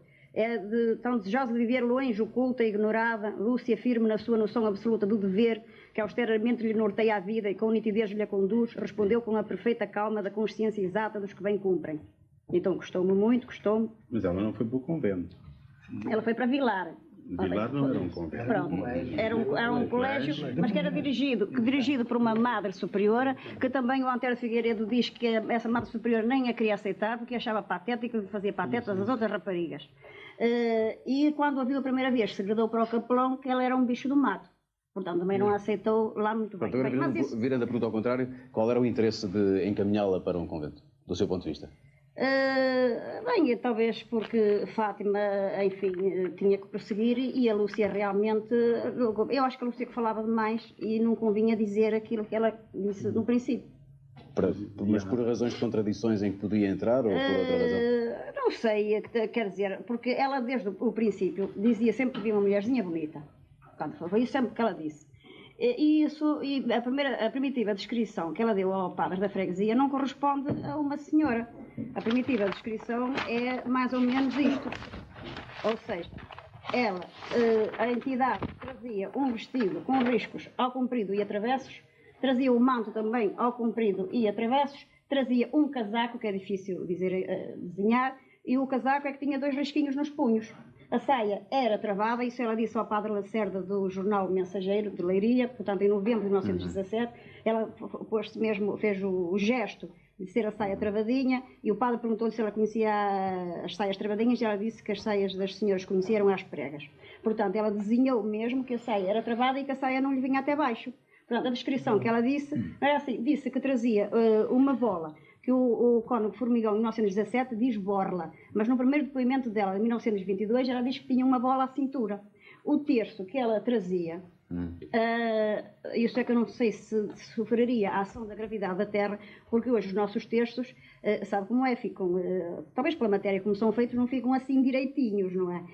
tão desejosa de viver longe, oculta e ignorada, Lúcia firme na sua noção absoluta do dever, que austeramente lhe norteia a vida e com nitidez lhe a conduz, respondeu com a perfeita calma da consciência exata dos que bem cumprem. Então, custou-me muito, custou-me. Mas ela não foi para o convento. Ela foi para Vilar. Vilar não era um convento. Pronto, era um colégio, mas que era dirigido por uma Madre Superiora, que também o Antero Figueiredo diz que essa Madre Superiora nem a queria aceitar, porque achava patética e fazia patéticas às outras raparigas. E quando a viu a primeira vez, segredou para o capelão que ela era um bicho do mato. Portanto, também não a aceitou lá muito bem. Agora, virando a pergunta ao contrário, qual era o interesse de encaminhá-la para um convento, do seu ponto de vista? Bem, talvez porque Fátima, enfim, tinha que prosseguir e a Lúcia realmente... Eu acho que a Lúcia que falava demais e não convinha dizer aquilo que ela disse no princípio. Mas por razões de contradições em que podia entrar ou por outra razão? Não sei, quer dizer, porque ela desde o princípio dizia sempre que via uma mulherzinha bonita. Foi isso sempre que ela disse. E a primitiva descrição que ela deu ao padre da freguesia não corresponde a uma senhora. A primitiva descrição é mais ou menos isto. Ou seja, ela, a entidade trazia um vestido com riscos ao comprido e a travessos, trazia o manto também ao comprido e a travessos, trazia um casaco, que é difícil desenhar, e o casaco é que tinha 2 risquinhos nos punhos. A saia era travada, isso ela disse ao padre Lacerda do jornal Mensageiro de Leiria, portanto em novembro de 1917, ela fez o gesto de ser a saia travadinha e o padre perguntou-lhe se ela conhecia as saias travadinhas e ela disse que as saias das senhoras conheciam às pregas. Portanto, ela desenhou mesmo que a saia era travada e que a saia não lhe vinha até baixo. Portanto, a descrição que ela disse, era assim, disse que trazia uma bola, que o Cónigo Formigão, em 1917, diz borla, mas no primeiro depoimento dela, em 1922, ela diz que tinha uma bola à cintura. O terço que ela trazia, isso é que eu não sei se sofreria a ação da gravidade da Terra, porque hoje os nossos terços, sabe como é, ficam, talvez pela matéria como são feitos, não ficam assim direitinhos, não é?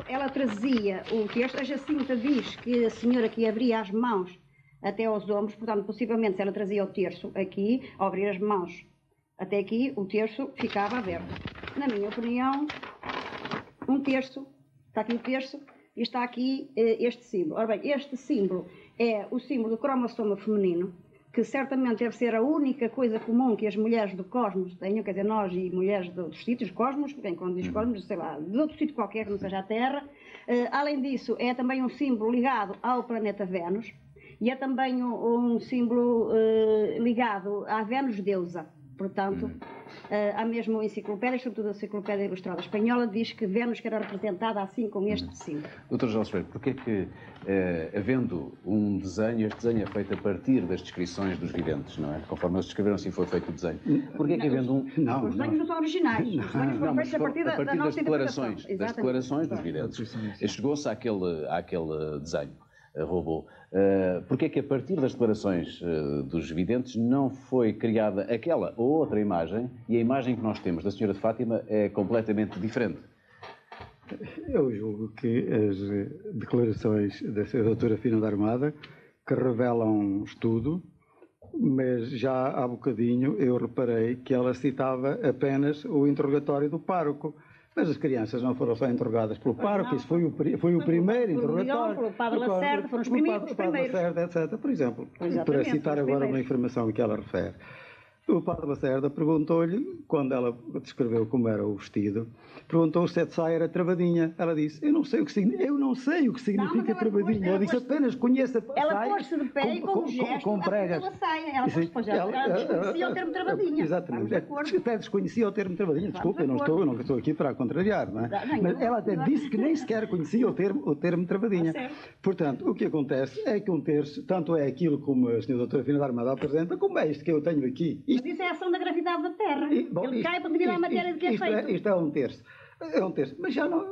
Ela trazia o terço, a Jacinta diz que a senhora que abria as mãos até aos ombros, portanto, possivelmente se ela trazia o terço aqui, ao abrir as mãos até aqui, o terço ficava aberto. Na minha opinião, um terço, está aqui o terço, e está aqui este símbolo. Ora bem, este símbolo é o símbolo do cromossoma feminino, que certamente deve ser a única coisa comum que as mulheres do cosmos tenham, quer dizer, nós e mulheres de outros sítios, cosmos, bem, quando diz cosmos, sei lá, de outro sítio qualquer que não seja a Terra. Além disso, é também um símbolo ligado ao planeta Vênus, e é também um símbolo ligado à Vênus deusa. Portanto, há mesmo enciclopédias, sobretudo a Enciclopédia Ilustrada Espanhola, diz que Vênus que era representada assim com este símbolo. Dr. Jorge Freire, porquê que, havendo um desenho, este desenho é feito a partir das descrições dos videntes, não é? Conforme eles descreveram, assim foi feito o desenho. Porquê que havendo um... Os desenhos não são originais, os desenhos foram feitos a partir da nossa interpretação. Das declarações dos videntes. Chegou-se àquele desenho. Robô. Porque é que a partir das declarações dos videntes não foi criada aquela ou outra imagem, e a imagem que nós temos da Senhora de Fátima é completamente diferente? Eu julgo que as declarações da doutora Fina da Armada, que revelam estudo, mas já há bocadinho eu reparei que ela citava apenas o interrogatório do pároco. Mas as crianças não foram só interrogadas pelo pároco, isso foi o primeiro interrogatório. Pelo Padre Lacerda, foram os primeiros. Padre Lacerda, etc. Por exemplo, para citar agora uma informação que ela refere. O Padre Lacerda perguntou-lhe, quando ela descreveu como era o vestido, perguntou se a saia era travadinha. Ela disse, eu não sei o que significa travadinha. Ela disse, apenas conheço a saia. Ela pôs-se de pé e com um gesto com pregas. Ela saia. Ela desconhecia o termo travadinha. Exatamente. Até desconhecia o termo travadinha. Desculpa, eu não estou aqui para a contrariar, não é? Mas ela até disse que nem sequer conhecia o termo travadinha. Portanto, o que acontece é que um terço, tanto é aquilo como a senhora doutora Fina da Armada apresenta, como é isto que eu tenho aqui. Mas isso é a ação da gravidade da Terra. Ele cai para devido à matéria de que é feito. Isto é um terço. É um terço. Mas já não...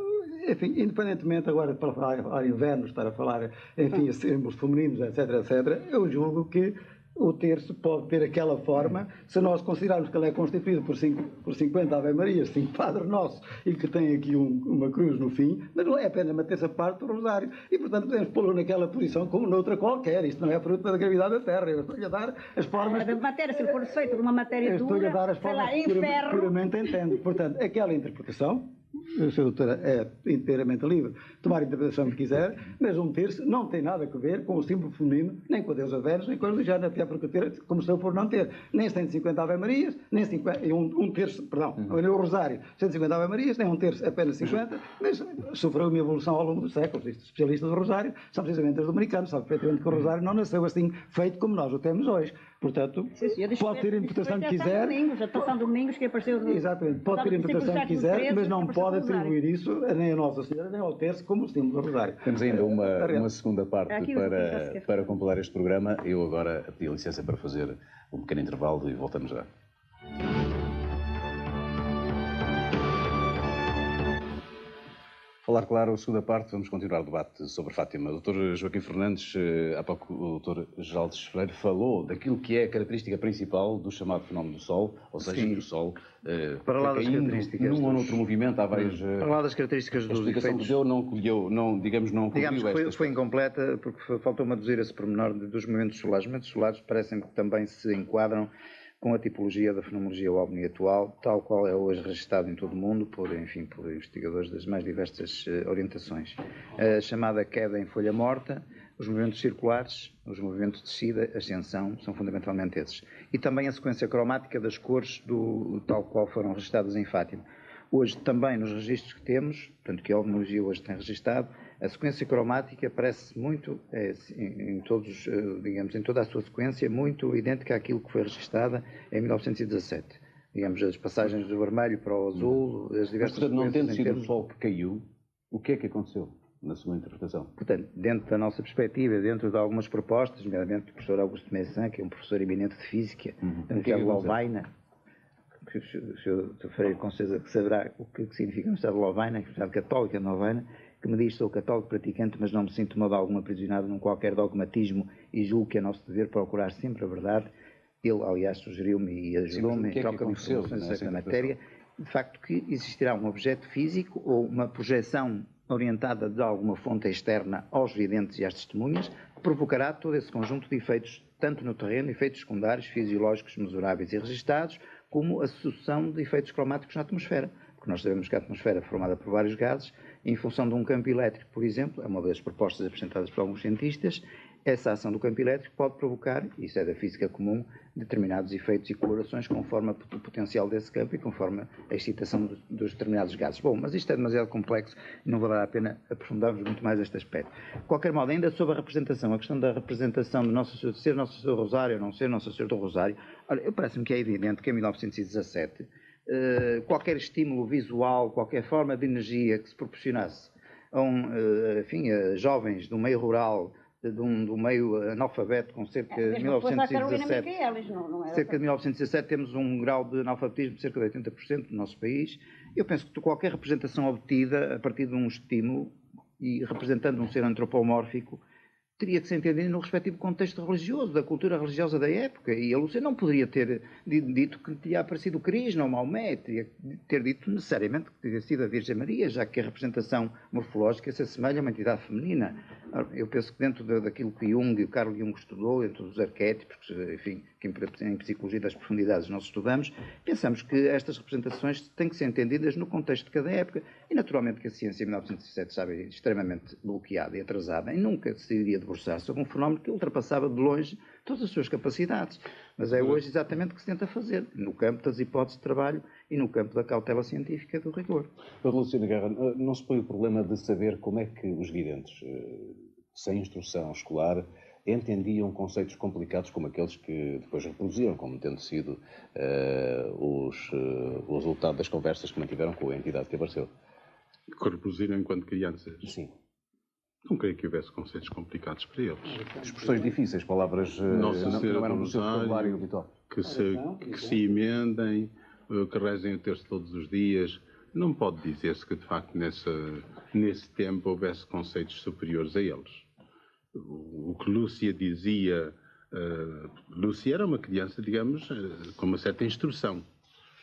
Enfim, independentemente agora para falar em Vênus, para falar, enfim, símbolos femininos, etc., eu julgo que o terço pode ter aquela forma, se nós considerarmos que ele é constituído por 50 Ave Marias, 5 Padre Nosso, e que tem aqui uma cruz no fim, mas não é apenas manter-se a parte do rosário. E, portanto, podemos pô-lo naquela posição como noutra qualquer. Isto não é fruto da gravidade da Terra. Eu estou-lhe a dar as formas... A matéria, se for feito de uma matéria dura, estou-lhe a dar as formas que puramente entendo. Portanto, aquela interpretação, a senhora doutora é inteiramente livre, tomar a interpretação que quiser, mas um terço não tem nada a ver com o símbolo feminino, nem com a deusa Vênus, nem com a Luciana, até porque começou por não ter nem 150 Ave Marias, nem 50, um terço, perdão, nem o Rosário, 150 Ave Marias, nem um terço, apenas 50, mas sofreu uma evolução ao longo dos séculos. Estes especialistas do Rosário são precisamente os dominicanos, sabem perfeitamente que o Rosário não nasceu assim, feito como nós o temos hoje. Portanto, pode ter a interpretação que quiser. São Domingos que apareceu no... Exatamente, pode ter a interpretação que quiser, mas não pode atribuir isso nem a Nossa Senhora, nem ao terço, como o símbolo do Rosário. Temos ainda uma segunda parte para completar este programa. Eu agora pedi licença para fazer um pequeno intervalo e voltamos já. Falar claro, a segunda parte, vamos continuar o debate sobre Fátima. O Dr. Joaquim Fernandes, há pouco o Dr. Geraldo Freire falou daquilo que é a característica principal do chamado fenómeno do Sol, ou seja, que o Sol para lá das características num ou noutro movimento, há várias... Para lá das características dos efeitos... A explicação que deu não que foi incompleta, porque faltou-me aduzir esse pormenor dos movimentos solares. Os movimentos solares parecem que também se enquadram com a tipologia da fenomenologia OVNI atual, tal qual é hoje registado em todo o mundo por investigadores das mais diversas orientações. A chamada queda em folha morta, os movimentos circulares, os movimentos de descida, ascensão, são fundamentalmente esses. E também a sequência cromática das cores tal qual foram registadas em Fátima. Hoje também nos registros que temos, portanto que a OVNI hoje tem registado, a sequência cromática parece muito, em toda a sua sequência, muito idêntica àquilo que foi registada em 1917. Digamos, as passagens do vermelho para o azul, as diversas... Mas, portanto, não tendo sido o Sol que caiu, o que é que aconteceu? na sua interpretação? Portanto, dentro da nossa perspectiva, dentro de algumas propostas, nomeadamente do professor Augusto Messin, que é um professor eminente de Física, da Universidade de Lovaina, o Sr. Freire com certeza que saberá o que significa a Universidade de Lovaina, a Universidade Católica de Lovaina, que me diz: sou católico praticante, mas não me sinto de modo algum aprisionado num qualquer dogmatismo e julgo que é nosso dever procurar sempre a verdade. Ele, aliás, sugeriu-me e ajudou-me em troca de informações acerca da matéria, de facto, que existirá um objeto físico ou uma projeção orientada de alguma fonte externa aos videntes e às testemunhas, que provocará todo esse conjunto de efeitos, tanto no terreno, efeitos secundários, fisiológicos, mesuráveis e registados, como a sucessão de efeitos cromáticos na atmosfera. Porque nós sabemos que a atmosfera é formada por vários gases, e em função de um campo elétrico, por exemplo, é uma das propostas apresentadas por alguns cientistas, essa ação do campo elétrico pode provocar, isso é da física comum, determinados efeitos e colorações conforme o potencial desse campo e conforme a excitação dos determinados gases. Bom, mas isto é demasiado complexo e não valerá a pena aprofundarmos muito mais este aspecto. De qualquer modo, ainda sobre a representação, a questão da representação de Nossa Senhora, de ser Nossa Senhora do Rosário ou não ser Nossa Senhora do Rosário, olha, eu parece-me que é evidente que em 1917 qualquer estímulo visual, qualquer forma de energia que se proporcionasse a jovens do meio rural, do meio analfabeto, com cerca de 1917, temos um grau de analfabetismo de cerca de 80% no nosso país. Eu penso que qualquer representação obtida a partir de um estímulo e representando um ser antropomórfico teria que ser entendido no respectivo contexto religioso, da cultura religiosa da época. E a Lúcia não poderia ter dito que tinha aparecido Krishna ou Maomé, teria ter dito necessariamente que teria sido a Virgem Maria, já que a representação morfológica se assemelha a uma entidade feminina. Eu penso que dentro daquilo que Jung e o Carl Jung estudou, dentro dos arquétipos, enfim, que em psicologia das profundidades nós estudamos, pensamos que estas representações têm que ser entendidas no contexto de cada época, e naturalmente que a ciência em 1907 estava extremamente bloqueada e atrasada, e nunca se iria debruçar sobre um fenómeno que ultrapassava de longe todas as suas capacidades. Mas é hoje exatamente o que se tenta fazer, no campo das hipóteses de trabalho e no campo da cautela científica e do rigor. Luciano Guerra, não se põe o problema de saber como é que os videntes, sem instrução escolar, entendiam conceitos complicados como aqueles que depois reproduziram, como tendo sido o resultado das conversas que mantiveram com a entidade que apareceu? Que reproduziram enquanto crianças? Sim. Não creio que houvesse conceitos complicados para eles. Expressões difíceis, palavras não eram no seu vocabulário habitual. Que se emendem, que rezem o terço todos os dias. Não pode dizer-se que, de facto, nesse tempo houvesse conceitos superiores a eles. O que Lúcia dizia... Lúcia era uma criança, digamos, com uma certa instrução.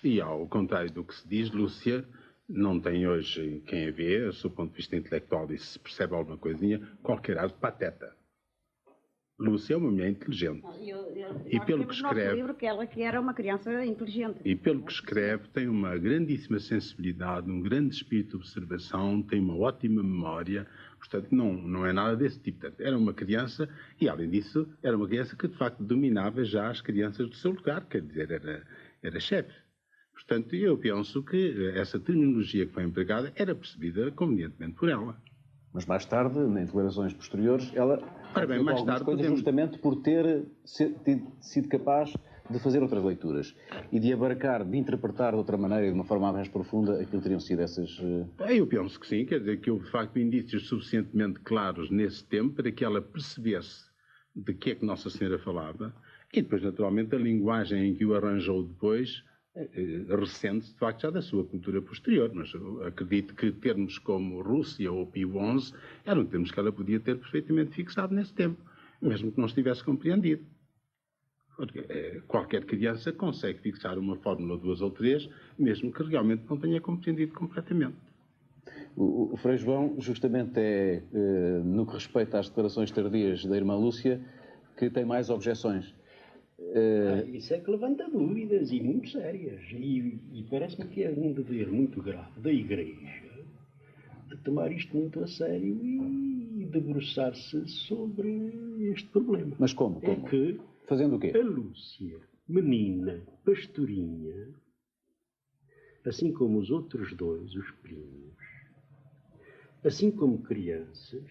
E, ao contrário do que se diz, Lúcia não tem hoje, quem a vê, do ponto de vista intelectual, e se percebe alguma coisinha, qualquer ar de pateta. Lúcia é uma mulher inteligente. E pelo que escreve, livro que ela que era uma criança inteligente. E pelo que escreve, tem uma grandíssima sensibilidade, um grande espírito de observação, tem uma ótima memória. Portanto, não é nada desse tipo. Portanto, era uma criança, e além disso, era uma criança que de facto dominava já as crianças do seu lugar, quer dizer, era chefe. Portanto, eu penso que essa terminologia que foi empregada era percebida convenientemente por ela. Mas mais tarde, em declarações posteriores, ela mais tarde coisas justamente por ter sido capaz de fazer outras leituras e de abarcar, de interpretar de outra maneira e de uma forma mais profunda aquilo que teriam sido essas... Eu penso que sim, quer dizer que houve de facto indícios suficientemente claros nesse tempo para que ela percebesse de que é que Nossa Senhora falava, e depois naturalmente a linguagem em que o arranjou depois ressente-se de facto já da sua cultura posterior, mas eu acredito que termos como Rússia ou Pio XI eram termos que ela podia ter perfeitamente fixado nesse tempo, mesmo que não estivesse compreendido. Porque qualquer criança consegue fixar uma fórmula, duas ou três, mesmo que realmente não tenha compreendido completamente. O Frei João, justamente no que respeita às declarações tardias da irmã Lúcia, que tem mais objeções. Isso é que levanta dúvidas e muito sérias. E parece-me que é um dever muito grave da Igreja de tomar isto muito a sério e debruçar-se sobre este problema. Mas como? É que fazendo o quê? A Lúcia, menina, pastorinha, assim como os outros dois, os primos, assim como crianças,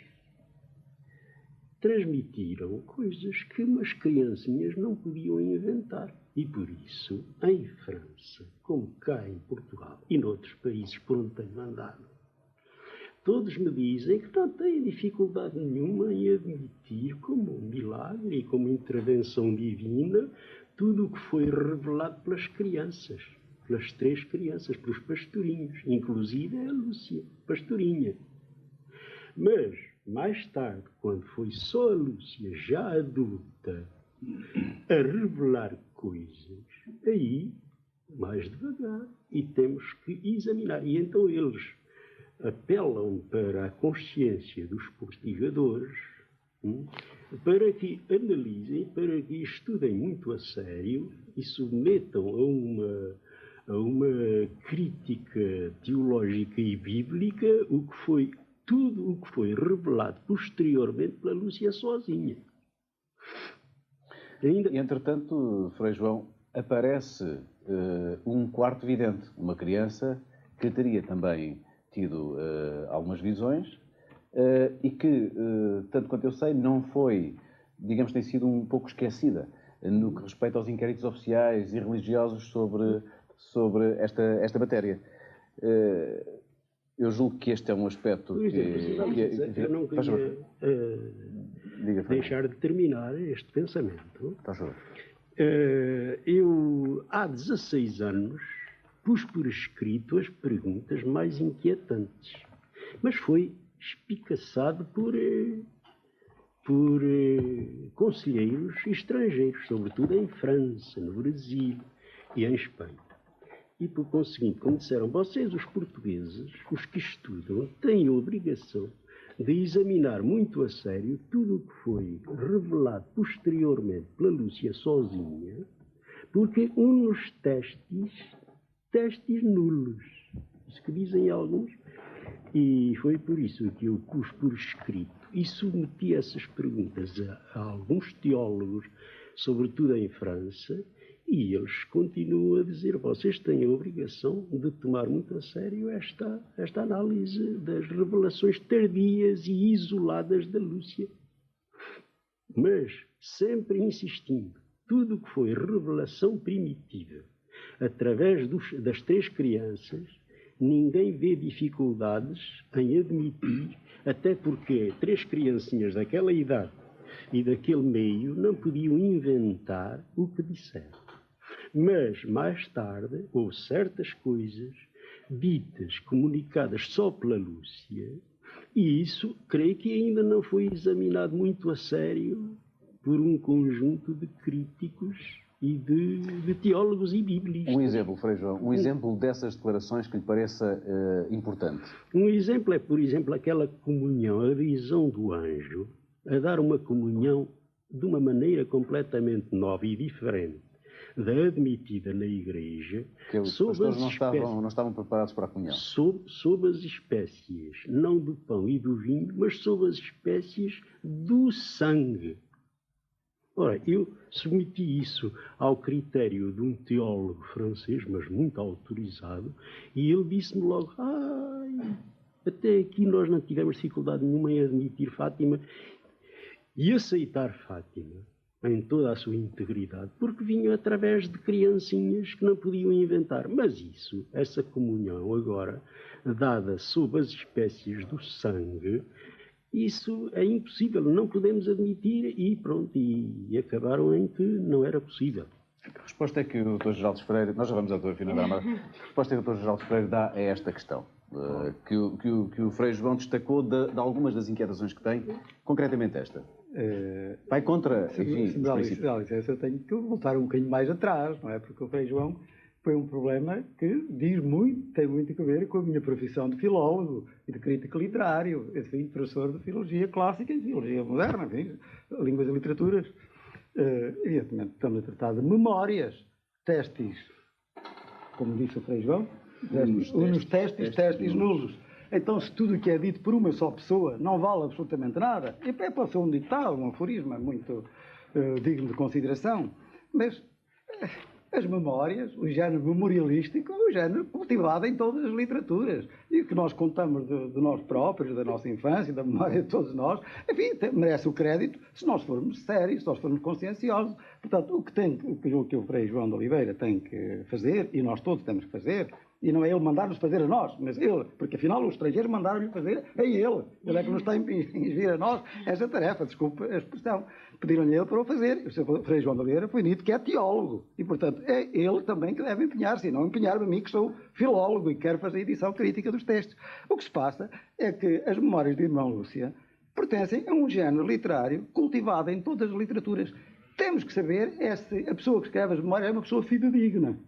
transmitiram coisas que umas criancinhas não podiam inventar. E por isso, em França, como cá em Portugal e noutros países por onde tenho andado, todos me dizem que não têm dificuldade nenhuma em admitir como um milagre e como intervenção divina tudo o que foi revelado pelas crianças, pelas 3 crianças, pelos pastorinhos, inclusive a Lúcia, pastorinha. Mas, mais tarde, quando foi só a Lúcia, já adulta, a revelar coisas, aí, mais devagar, e temos que examinar. E então eles apelam para a consciência dos investigadores, para que analisem, para que estudem muito a sério e submetam a uma crítica teológica e bíblica tudo o que foi revelado posteriormente pela Lúcia sozinha. E, entretanto, Frei João, aparece um quarto vidente, uma criança que teria também tido algumas visões e que, tanto quanto eu sei, não foi, digamos, tem sido um pouco esquecida no que respeita aos inquéritos oficiais e religiosos sobre esta matéria. Eu julgo que este é um aspecto eu não queria deixar de terminar este pensamento. Eu, há 16 anos, pus por escrito as perguntas mais inquietantes, mas foi espicaçado por conselheiros estrangeiros, sobretudo em França, no Brasil e em Espanha. E, por conseguinte, como disseram, vocês, os portugueses, os que estudam, têm a obrigação de examinar muito a sério tudo o que foi revelado posteriormente pela Lúcia sozinha, porque nos testes nulos, isso que dizem alguns, e foi por isso que eu pus por escrito e submeti essas perguntas a alguns teólogos, sobretudo em França, e eles continuam a dizer, vocês têm a obrigação de tomar muito a sério esta análise das revelações tardias e isoladas da Lúcia. Mas, sempre insistindo, tudo o que foi revelação primitiva, através das 3 crianças, ninguém vê dificuldades em admitir, até porque 3 criancinhas daquela idade e daquele meio não podiam inventar o que disseram. Mas, mais tarde, houve certas coisas ditas, comunicadas só pela Lúcia, e isso, creio que ainda não foi examinado muito a sério por um conjunto de críticos e de teólogos e bíblicos. Um exemplo, Frei João, um exemplo dessas declarações que lhe pareça importante. Um exemplo é, por exemplo, aquela comunhão, a visão do anjo, a dar uma comunhão de uma maneira completamente nova e diferente da admitida na Igreja, os pastores não estavam preparados para a comunhão. Sob as espécies, não do pão e do vinho, mas sob as espécies do sangue. Ora, eu submeti isso ao critério de um teólogo francês, mas muito autorizado, e ele disse-me logo, até aqui nós não tivemos dificuldade nenhuma em admitir Fátima e aceitar Fátima em toda a sua integridade, porque vinham através de criancinhas que não podiam inventar. Mas isso, essa comunhão agora, dada sob as espécies do sangue, isso é impossível, não podemos admitir, e pronto, e acabaram em que não era possível. A resposta é que o Dr. Geraldo Freire, nós já vamos à doutora Fina da Amada, a resposta que o Dr. Geraldo Freire dá a esta questão, que o Frei João destacou de algumas das inquietações que tem, concretamente esta. Vai contra, enfim, os princípios. Eu tenho que voltar um bocadinho mais atrás, não é? Porque o Frei João foi um problema que tem muito a ver com a minha profissão de filólogo e de crítico literário. Eu fui professor de filologia clássica e filologia moderna, enfim, línguas e literaturas. Evidentemente, estamos a tratar de memórias, testes, como disse o Frei João, testes nulos. Então, se tudo o que é dito por uma só pessoa não vale absolutamente nada, e é só um ditado, um aforisma muito digno de consideração, mas as memórias, o género memorialístico, é um género cultivado em todas as literaturas. E e que nós contamos de nós próprios, da nossa infância, da memória de todos nós, enfim, merece o crédito se nós formos sérios, se nós formos conscienciosos. Portanto, o que o Frei João de Oliveira tem que fazer, e nós todos temos que fazer, e não é ele mandar-nos fazer a nós, mas ele, porque afinal os estrangeiros mandaram-lhe fazer a ele. Ele é que nos está a impingir a nós essa tarefa, desculpe a expressão. Pediram-lhe ele para o fazer. O Sr. Frei João de Oliveira foi dito que é teólogo, e portanto é ele também que deve empenhar-se, e não empenhar-me a mim que sou filólogo e quero fazer a edição crítica dos textos. O que se passa é que as memórias de Irmã Lúcia pertencem a um género literário cultivado em todas as literaturas. Temos que saber se a pessoa que escreve as memórias é uma pessoa fidedigna.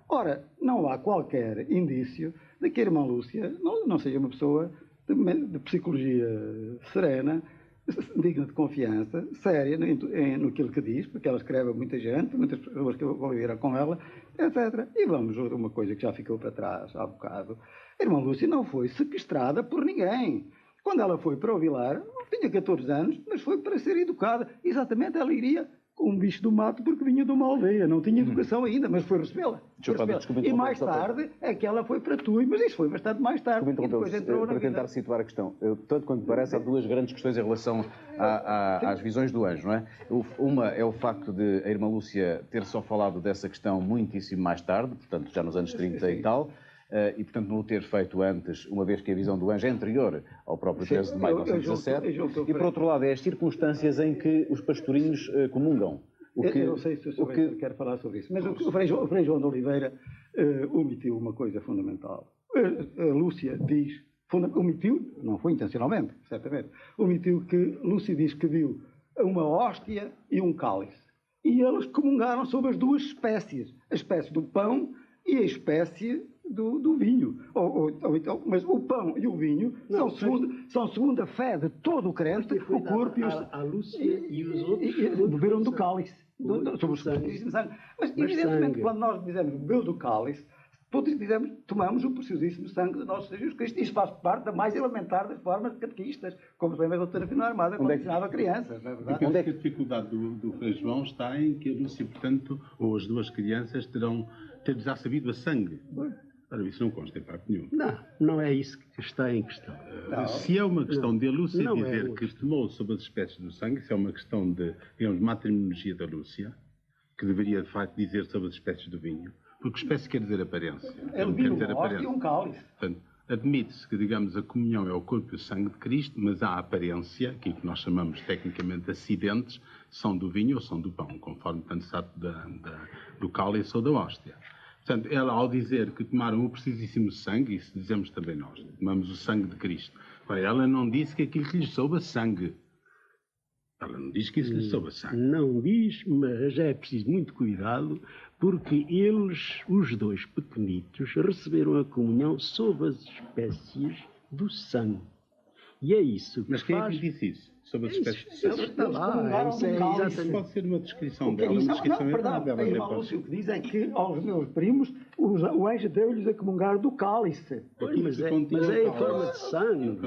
Ora, não há qualquer indício de que a Irmã Lúcia não seja uma pessoa de psicologia serena, digna de confiança, séria no que diz, porque ela escreve a muita gente, muitas pessoas que conviveram com ela, etc. E vamos a uma coisa que já ficou para trás há bocado. A Irmã Lúcia não foi sequestrada por ninguém. Quando ela foi para o Vilar, tinha 14 anos, mas foi para ser educada. Exatamente, ela iria com um bicho do mato porque vinha de uma aldeia, não tinha educação ainda, mas foi recebê-la. E mais tarde é que ela foi para Tui, mas isso foi bastante mais tarde. Para tentar situar a questão, tanto quanto parece, há duas grandes questões em relação às visões do anjo, não é? Uma é o facto de a Irmã Lúcia ter só falado dessa questão muitíssimo mais tarde, portanto já nos anos 30 e tal, e portanto não o ter feito antes, uma vez que a visão do anjo é anterior ao próprio 13 de maio de 1917, e por outro lado é as circunstâncias em que os pastorinhos comungam. Eu não sei se o Sr. quer falar sobre isso, mas o Frei João de Oliveira omitiu uma coisa fundamental. A Lúcia diz, omitiu, não foi intencionalmente, certamente, omitiu que Lúcia diz que viu uma hóstia e um cálice. E eles comungaram sobre as duas espécies, a espécie do pão e a espécie do vinho. Mas o pão e o vinho são segundo a fé de todo o crente, o corpo a Lúcia e os outros beberam do cálice, sobre o preciosíssimo sangue. Mas evidentemente, quando nós dizemos bebeu do cálice, todos dizemos, tomamos o preciosíssimo sangue de nosso Senhor Jesus Cristo. Isto faz parte da mais elementar das formas de catequistas, como se lembra a doutora Fina Armada, quando ensinava crianças, não é verdade? Onde é que a dificuldade do Frei João está em que a Lúcia, portanto, ou as duas crianças terão já sabido a sangue? Ora, isso não consta em parte nenhum. Não é isso que está em questão. Se é uma questão de a Lúcia dizer que tomou sobre as espécies do sangue, isso é uma questão de, digamos, uma terminologia da Lúcia, que deveria, de facto, dizer sobre as espécies do vinho, porque espécie quer dizer aparência. É um vinho, um hóstia e um cálice. Portanto, admite-se que, digamos, a comunhão é o corpo e o sangue de Cristo, mas há a aparência, que nós chamamos tecnicamente acidentes, são do vinho ou são do pão, conforme tanto se trata do cálice ou da hóstia. Portanto, ela, ao dizer que tomaram o preciosíssimo sangue, isso dizemos também nós, tomamos o sangue de Cristo. Agora, ela não disse que aquilo que lhes soube a sangue. Ela não diz que isso lhes soube a sangue. Não diz, mas é preciso muito cuidado, porque eles, os dois pequenitos, receberam a comunhão sob as espécies do sangue. E é isso que Mas quem é que disse isso? Sobre as espécies do sangue? Está lá, Isso pode ser uma descrição dela, uma descrição errada. A Irmã Lúcia o que diz é que aos meus primos o anjo deu-lhes a comungar do cálice. Mas é em forma de sangue.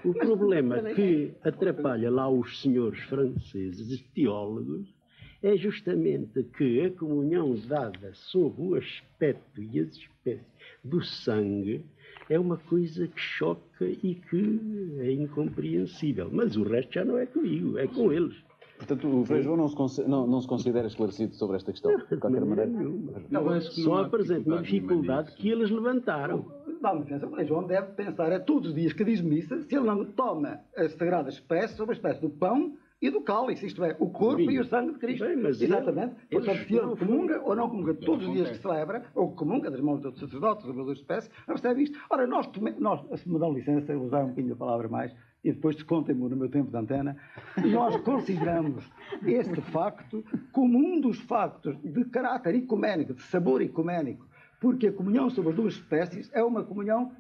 O problema que atrapalha lá os senhores franceses, teólogos, é justamente que a comunhão dada sob o aspecto e as espécies do sangue é uma coisa que choca e que é incompreensível. Mas o resto já não é comigo, é com eles. Portanto, o Frei João não se considera esclarecido sobre esta questão, de qualquer maneira? Só apresenta uma dificuldade que eles levantaram. Dá-me licença, o Frei João deve pensar todos os dias que diz missa, se ele não toma a sagrada espécie sobre a espécie do pão e do cálice, isto é, o corpo e o sangue de Cristo. Bem, mas exatamente. Portanto, se ele comunga ou não comunga todos os dias que celebra, ou comunga das mãos dos sacerdotes, das duas espécies, não percebe isto. Ora, nós, se me dão licença, eu vou usar um bocadinho a palavra mais, e depois descontem-me no meu tempo de antena, nós consideramos este facto como um dos factos de caráter ecuménico, de sabor ecuménico, porque a comunhão sobre as duas espécies é uma comunhão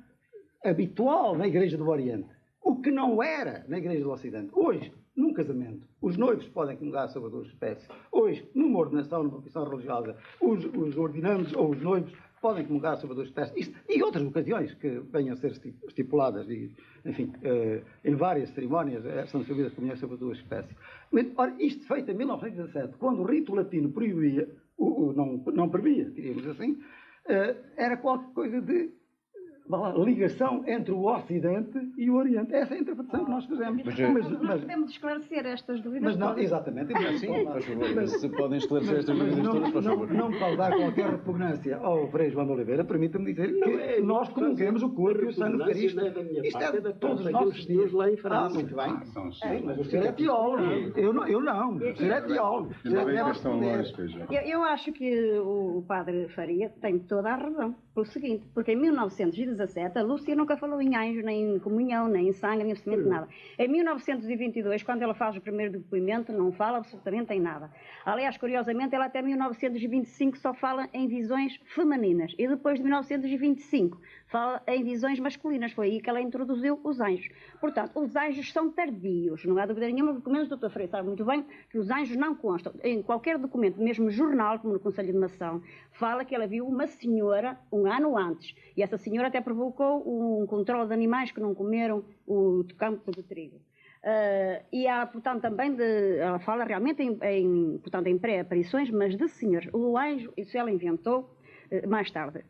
habitual na Igreja do Oriente, o que não era na Igreja do Ocidente. Hoje, num casamento, os noivos podem comungar sobre as duas espécies. Hoje, numa ordenação, numa profissão religiosa, os ordinandos ou os noivos podem comungar sobre as duas espécies. E outras ocasiões que venham a ser estipuladas, e, enfim, em várias cerimónias, são servidas comunhões sobre as duas espécies. Mas, ora, isto feito em 1917, quando o rito latino proibia, não previa, diríamos assim, era qualquer coisa de ligação entre o Ocidente e o Oriente. Essa é a interpretação que nós fazemos. Mas podemos esclarecer estas dúvidas mas não, todas. exatamente. Sim, faz favor. Se podem esclarecer estas dúvidas todas, faz favor. Não causar qualquer repugnância ao Frei João de Oliveira, permita-me dizer que nós comunguemos o corpo e o sangue de Cristo. Isto é de todos os nossos dias. lá em França. Muito bem. Mas o senhor é teólogo. Eu não. O senhor é teólogo. Eu acho que o padre Faria tem toda a razão. Pelo seguinte, porque em 1917 a Lúcia nunca falou em anjo, nem em comunhão, nem em sangue, nem em vestimento, nada. Em 1922, quando ela faz o primeiro depoimento, não fala absolutamente em nada. Aliás, curiosamente, ela até 1925 só fala em visões femininas. E depois de 1925 fala em visões masculinas. Foi aí que ela introduziu os anjos. Portanto, os anjos são tardios. Não há dúvida nenhuma, porque menos o Dr. Freire sabe muito bem que os anjos não constam. Em qualquer documento, mesmo jornal, como no Conselho de Nação, fala que ela viu uma senhora um ano antes. E essa senhora até provocou um controle de animais que não comeram o campo de trigo. E há, portanto, também ela fala realmente portanto, em pré-aparições, mas de senhores. O anjo, isso ela inventou mais tarde.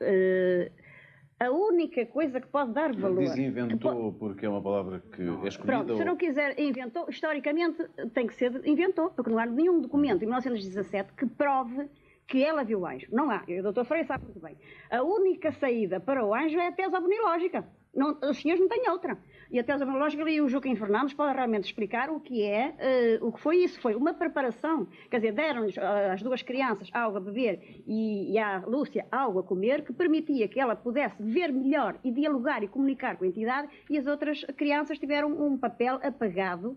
A única coisa que pode dar valor... Diz inventou porque é uma palavra que é escolhida? Pronto, se não quiser inventou, historicamente tem que ser inventou, porque não há nenhum documento em 1917 que prove que ela viu o anjo. Não há. E o Dr. Freire sabe muito bem. A única saída para o anjo é a tese abonilógica. Não, os senhores não têm outra. E a tese abonilógica, e o Joaquim Fernandes pode realmente explicar o que é, o que foi isso. Foi uma preparação. Quer dizer, deram-lhes às duas crianças algo a beber e à Lúcia algo a comer, que permitia que ela pudesse ver melhor e dialogar e comunicar com a entidade, e as outras crianças tiveram um papel apagado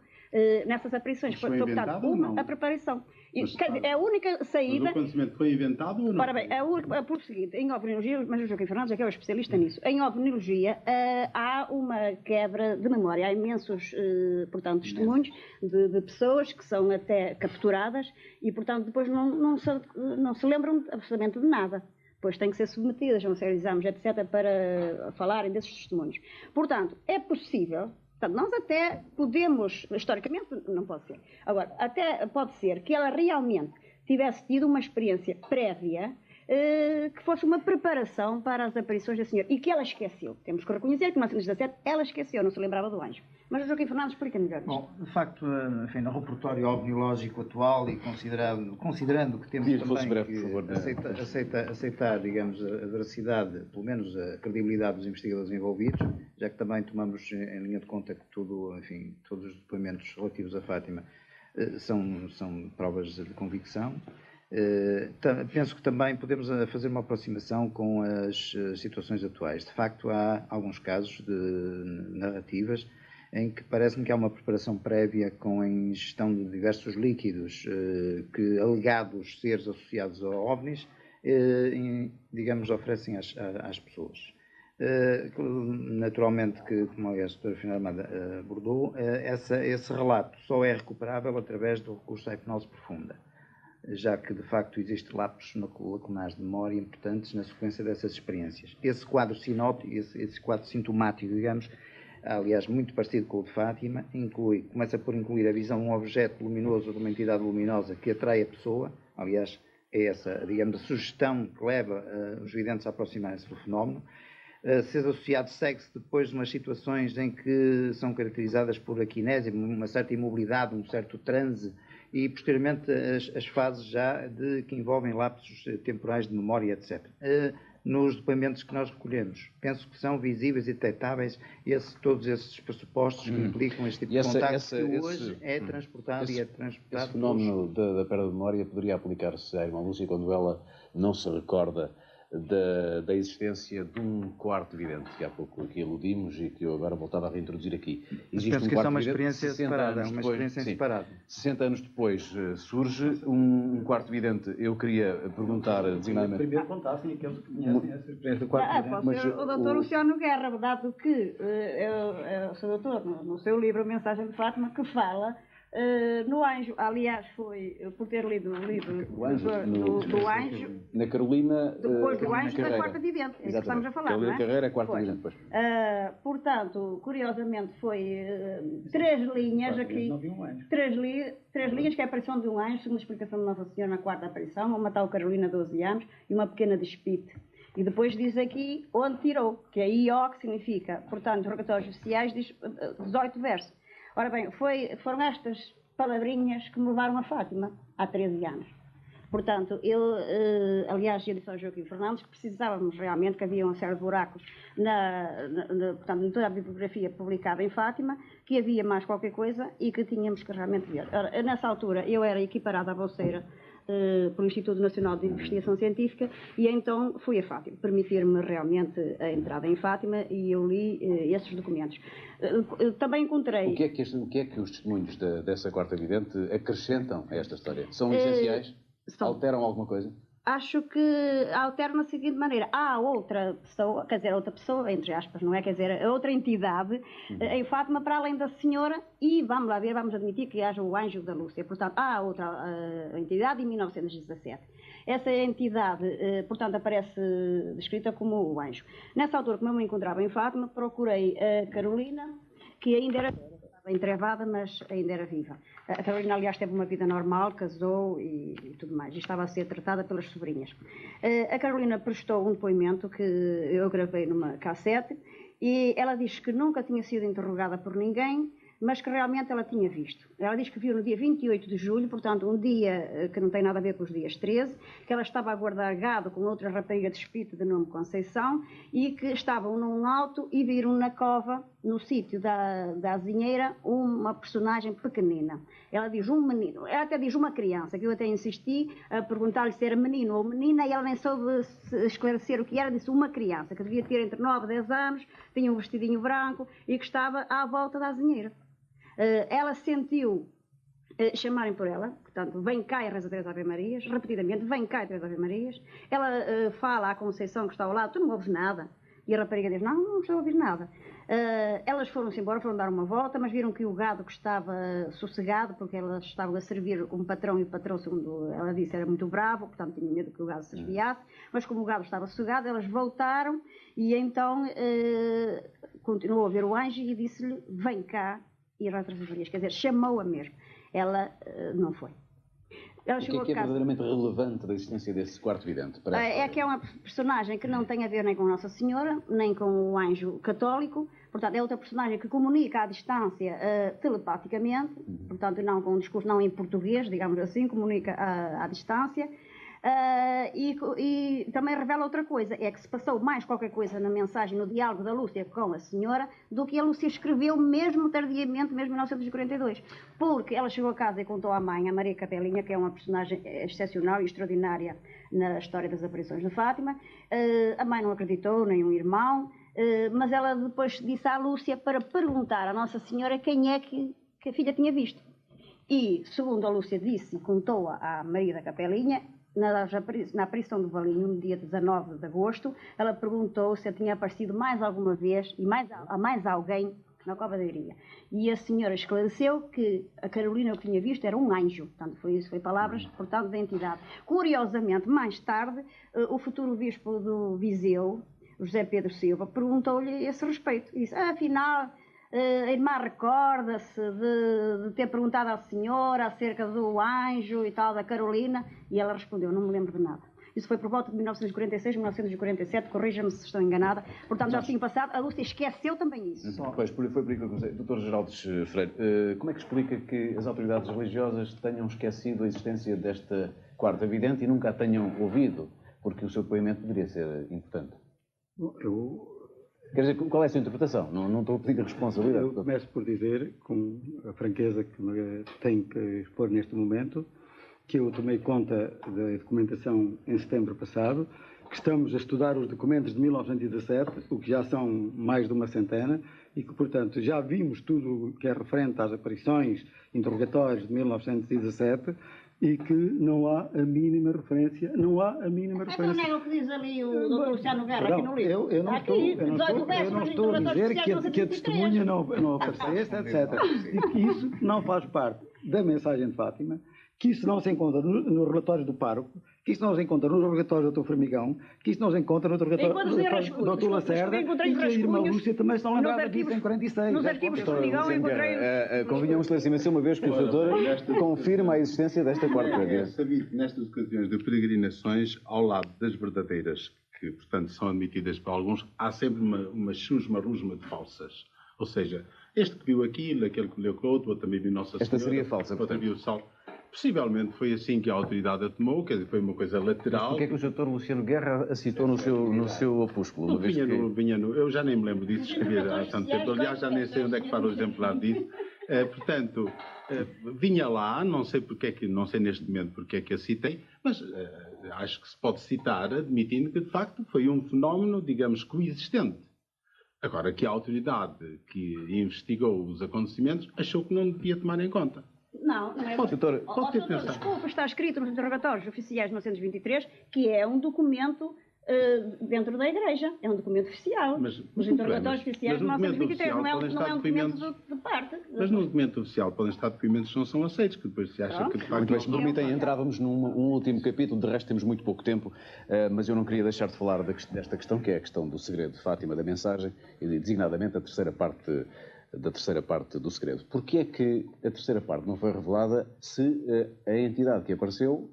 nessas aparições. Foi portanto, a preparação. Quer dizer, é a única saída... Mas o conhecimento foi inventado ou não? Ora bem, por seguinte, em ovniologia, mas o Joaquim Fernandes é que é o especialista nisso, em ovniologia há uma quebra de memória, há imensos, portanto, testemunhos de pessoas que são até capturadas e, portanto, depois não se lembram absolutamente de nada. Depois têm que ser submetidas a uma série de exames, etc., para falarem desses testemunhos. Portanto, é possível... Portanto, nós até podemos, historicamente não pode ser, agora, até pode ser que ela realmente tivesse tido uma experiência prévia que fosse uma preparação para as aparições da senhora e que ela esqueceu. Temos que reconhecer que em 1917 ela esqueceu, não se lembrava do anjo. Mas o Joaquim Fernandes explica melhor. Bom, de facto, enfim, no repertório ovniológico atual e considerando que temos também breve, por favor, aceitar, digamos, a veracidade, pelo menos a credibilidade dos investigadores envolvidos, já que também tomamos em linha de conta que tudo, enfim, todos os depoimentos relativos a Fátima são provas de convicção. Penso que também podemos fazer uma aproximação com as situações atuais. De facto, há alguns casos de narrativas em que parece-me que há uma preparação prévia com a ingestão de diversos líquidos que alegados seres associados a OVNIs, digamos, oferecem às pessoas. Naturalmente que, como aliás a doutora Fina Armada abordou, esse relato só é recuperável através do recurso à hipnose profunda, já que de facto existe lapsos lacunares de memória importantes na sequência dessas experiências. Esse quadro sinótico, esse quadro sintomático, digamos, aliás muito parecido com o de Fátima, começa por incluir a visão de um objeto luminoso ou de uma entidade luminosa que atrai a pessoa, aliás é essa, digamos, a sugestão que leva os videntes a aproximarem-se do fenómeno. Ser associado segue-se depois de umas situações em que são caracterizadas por aquinésia, uma certa imobilidade, um certo transe, e posteriormente as fases já que envolvem lapsos temporais de memória, etc. Nos depoimentos que nós recolhemos, penso que são visíveis e detectáveis todos esses pressupostos que implicam este tipo de contacto que hoje é transportado e é transportado. Esse fenómeno da perda de memória poderia aplicar-se à irmã Lúcia quando ela não se recorda da existência de um quarto vidente, que há pouco aqui aludimos e que eu agora voltava a reintroduzir aqui. Existe penso que isso é uma experiência separada, uma experiência separada. 60 anos depois surge um quarto vidente. Eu queria perguntar designadamente... Primeiro contassem aqueles que conhecem essa experiência do quarto vidente. Pode ser o doutor Luciano Guerra, dado que o seu doutor, no seu livro A Mensagem de Fátima, que fala no anjo, aliás, foi por ter lido o livro do anjo, na Carolina, depois do anjo da quarta vidente, é que estamos a falar, Carolina não é? Carreira é quarta vidente, pois. Portanto, curiosamente, foi 3 linhas aqui, 3 linhas, que é a aparição de um anjo, segundo a explicação de Nossa Senhora na quarta aparição, uma tal Carolina, 12 anos, e uma pequena despite. E depois diz aqui onde tirou, que é IO, que significa, portanto, rogatórios oficiais, diz 18 versos. Ora bem, foram estas palavrinhas que me levaram a Fátima, há 13 anos. Portanto, aliás, eu disse ao Joaquim Fernandes que precisávamos realmente, que havia uma série de buracos portanto, em toda a bibliografia publicada em Fátima, que havia mais qualquer coisa e que tínhamos que realmente ver. Ora, nessa altura, eu era equiparada à bolseira pelo Instituto Nacional de Investigação Científica e então fui a Fátima, permitir-me realmente a entrada em Fátima e eu li esses documentos. Também encontrei... O que é que os testemunhos dessa quarta vidente acrescentam a esta história? São essenciais? Alteram alguma coisa? Acho que altera da seguinte maneira. Há outra pessoa, quer dizer, outra pessoa, entre aspas, não é? Quer dizer, outra entidade em Fátima, para além da senhora, e vamos lá ver, vamos admitir que haja o Anjo da Lúcia. Portanto, há outra entidade em 1917. Essa entidade, portanto, aparece descrita como o Anjo. Nessa altura, como eu me encontrava em Fátima, procurei a Carolina, que ainda era entrevada, mas ainda era viva. A Carolina, aliás, teve uma vida normal, casou e tudo mais, e estava a ser tratada pelas sobrinhas. A Carolina prestou um depoimento que eu gravei numa cassete e ela diz que nunca tinha sido interrogada por ninguém, mas que realmente ela tinha visto. Ela diz que viu no dia 28 de julho, portanto, um dia que não tem nada a ver com os dias 13, que ela estava a guardar gado com outra rapariga de Espírito de nome Conceição e que estavam num alto e viram na cova, no sítio da azinheira, uma personagem pequenina. Ela diz um menino, ela até diz uma criança, que eu até insisti a perguntar-lhe se era menino ou menina e ela nem soube esclarecer o que era, disse uma criança, que devia ter entre 9 e 10 anos, tinha um vestidinho branco e que estava à volta da azinheira. Ela sentiu chamarem por ela, portanto, vem cá e reza 3 Ave Marias, repetidamente, vem cá e 3 Ave Marias. Ela fala à Conceição que está ao lado, tu não ouves nada. E a rapariga diz, não estou a ouvir nada. Elas foram-se embora, foram dar uma volta, mas viram que o gado que estava sossegado, porque elas estavam a servir um patrão, e o patrão, segundo ela disse, era muito bravo, portanto tinha medo que o gado se desviasse, mas como o gado estava sossegado, elas voltaram e então continuou a ver o anjo e disse-lhe, vem cá e reza 3 Ave Marias, quer dizer, chamou-a mesmo. Ela não foi. O que é verdadeiramente relevante da existência desse quarto vidente? É que é uma personagem que não tem a ver nem com Nossa Senhora, nem com o anjo católico. Portanto, é outra personagem que comunica à distância telepaticamente, portanto, não com um discurso, não em português, digamos assim, comunica à distância. E também revela outra coisa, é que se passou mais qualquer coisa na mensagem, no diálogo da Lúcia com a senhora, do que a Lúcia escreveu mesmo tardiamente, mesmo em 1942. Porque ela chegou a casa e contou à mãe, a Maria Capelinha, que é uma personagem excepcional e extraordinária na história das aparições de Fátima. A mãe não acreditou, nem um irmão, mas ela depois disse à Lúcia para perguntar à Nossa Senhora quem é que a filha tinha visto. E, segundo a Lúcia disse e contou à Maria da Capelinha, na aparição do Valinho, no dia 19 de agosto, ela perguntou se tinha aparecido mais alguma vez e mais alguém na Cova da Iria. E a senhora esclareceu que a Carolina o que tinha visto era um anjo. Portanto, foi palavras, portanto, da entidade. Curiosamente, mais tarde, o futuro bispo do Viseu, José Pedro Silva, perguntou-lhe a esse respeito. E disse, afinal, a irmã recorda-se de ter perguntado à senhora acerca do anjo e tal, da Carolina, e ela respondeu, não me lembro de nada. Isso foi por volta de 1946, 1947, corrija-me se estou enganada, portanto já tinha passado, a Lúcia esqueceu também isso. Pois, foi por aí que eu comecei. Dr. Geraldes Freire, como é que explica que as autoridades religiosas tenham esquecido a existência desta quarta vidente e nunca a tenham ouvido? Porque o seu depoimento poderia ser importante. Quer dizer, qual é a sua interpretação? Não estou a pedir a responsabilidade. Eu começo por dizer, com a franqueza que me tenho que expor neste momento, que eu tomei conta da documentação em setembro passado, que estamos a estudar os documentos de 1917, o que já são mais de uma centena, e que, portanto, já vimos tudo o que é referente às aparições, interrogatórios de 1917, e que não há a mínima referência, não há a mínima referência. Então não é o que diz ali o Dr. Luciano Guerra aqui no livro? Eu não estou a dizer que a testemunha não aparecesse, etc. E que isso não faz parte da mensagem de Fátima, que isso não se encontra nos relatórios do pároco, que isso não se encontra nos relatórios do Dr. Formigão, que isso não se encontra nos relatórios do Dr. Lacerda, e que a irmã Lúcia também estão lembradas disso em 46. Nos arquivos de Formigão encontrei... Convinha um esclarecimento uma vez que o doutor confirma a existência desta quarta vez. É sabido que nestas ocasiões de peregrinações, ao lado das verdadeiras que, portanto, são admitidas por alguns, há sempre uma chusma-rusma de falsas. Ou seja, este que viu aquilo, aquele que leu com o outro também viu Nossa Senhora. Esta seria falsa, outra viu o Sol. Possivelmente foi assim que a autoridade a tomou, quer dizer, foi uma coisa lateral. Mas porquê é que o Dr. Luciano Guerra a citou no seu opúsculo? Eu já nem me lembro disso, escrevia há tanto tempo. Aliás, já nem sei onde é que está o exemplar disso. Portanto, vinha lá, não sei não sei neste momento porque é que a citei, mas acho que se pode citar, admitindo que de facto foi um fenómeno, digamos, coexistente. Agora, que a autoridade que investigou os acontecimentos achou que não devia tomar em conta. Não é. Pode ter pensado. Desculpa, está escrito nos interrogatórios oficiais de 1923 que é um documento dentro da Igreja. É um documento oficial. Os interrogatórios oficiais de 1923 não é um documento de parte. Mas no documento oficial podem estar documentos que não são aceitos, que depois se acha que de facto... Muito bem, se me permitem, entrávamos num último capítulo, de resto temos muito pouco tempo, mas eu não queria deixar de falar desta questão, que é a questão do segredo de Fátima, da mensagem, e designadamente a terceira parte do segredo. Porquê é que a terceira parte não foi revelada se a entidade que apareceu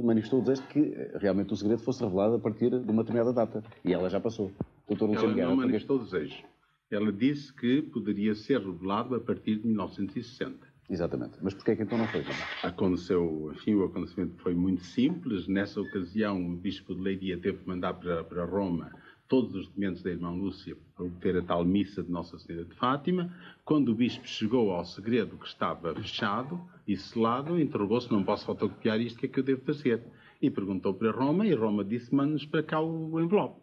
manifestou o desejo de que realmente o segredo fosse revelado a partir de uma determinada data? E ela já passou. Dr. Luciano Guerra, ela não manifestou o desejo. Ela disse que poderia ser revelado a partir de 1960. Exatamente. Mas porquê é que então não foi? Aconteceu, enfim, o acontecimento foi muito simples. Nessa ocasião, o Bispo de Leiria teve que mandar para Roma todos os documentos da irmã Lúcia para obter a tal missa de Nossa Senhora de Fátima. Quando o bispo chegou ao segredo que estava fechado e selado, interrogou-se: não posso fotocopiar isto, o que é que eu devo fazer? E perguntou para Roma, e Roma disse: mande-nos para cá o envelope.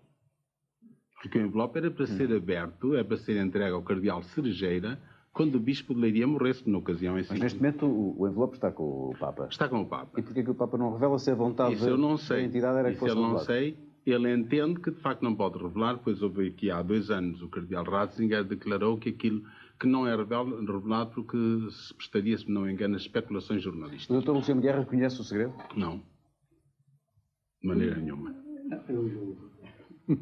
Porque o envelope era para ser aberto, é para ser entregue ao cardeal Cerejeira, quando o bispo de Leiria morresse, na ocasião em si. Mas neste momento o envelope está com o Papa. Está com o Papa. E porquê que o Papa não revela se a vontade da entidade era que fosse revelado? Isso eu não sei. Ele entende que de facto não pode revelar, pois houve aqui há 2 anos o cardeal Ratzinger declarou que aquilo que não é revelado porque se prestaria, se não me engano, a especulações jornalísticas. O Dr. Luciano Guerra reconhece o segredo? Não. De maneira nenhuma.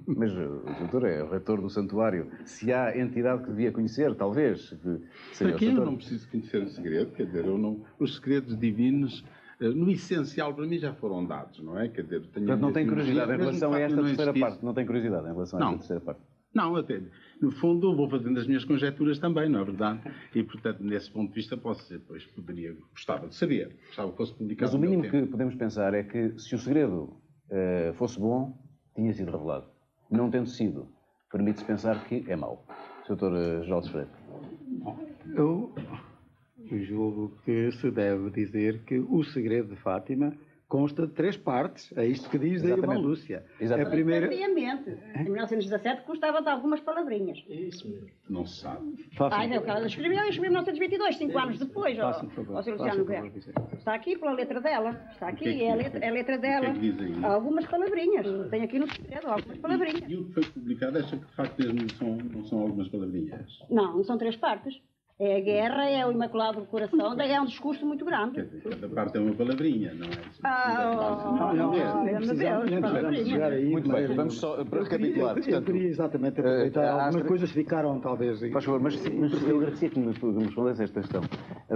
Mas o doutor é o reitor do santuário. Se há entidade que devia conhecer, talvez. Aqui eu não preciso conhecer o segredo, quer dizer, os segredos divinos, no essencial, para mim já foram dados, não é? Quer dizer, portanto, não tem curiosidade em relação a esta terceira parte? Não tem curiosidade em relação a esta terceira parte? Não, até, no fundo, vou fazendo as minhas conjecturas também, não é verdade? E, portanto, nesse ponto de vista, gostava de saber, gostava que fosse publicado. Mas o mínimo que podemos pensar é que, se o segredo fosse bom, tinha sido revelado. Não tendo sido, permite-se pensar que é mau. Sr. Geraldo Freire. Eu julgo que se deve dizer que o segredo de Fátima consta de 3 partes. É isto que diz a irmã Lúcia. Exatamente. A primeira... Em 1917 constava de algumas palavrinhas. Isso mesmo. Não se sabe. Ela escreveu em 1922, 5 anos depois. Ó, Sr. Luciano Guerra. Está aqui pela letra dela. Está aqui, é a letra dela. Algumas palavrinhas. Tem aqui no segredo algumas palavrinhas. E o que foi publicado acha que de facto não são algumas palavrinhas? Não, são 3 partes. É a guerra, é o Imaculado do Coração, é um discurso muito grande. Cada parte é uma palavrinha, não é? Meu Deus, muito bem, vamos só para recapitular. Eu queria exatamente aproveitar. Algumas coisas ficaram, talvez... Faz favor, mas eu agradecia que me respondesse esta questão.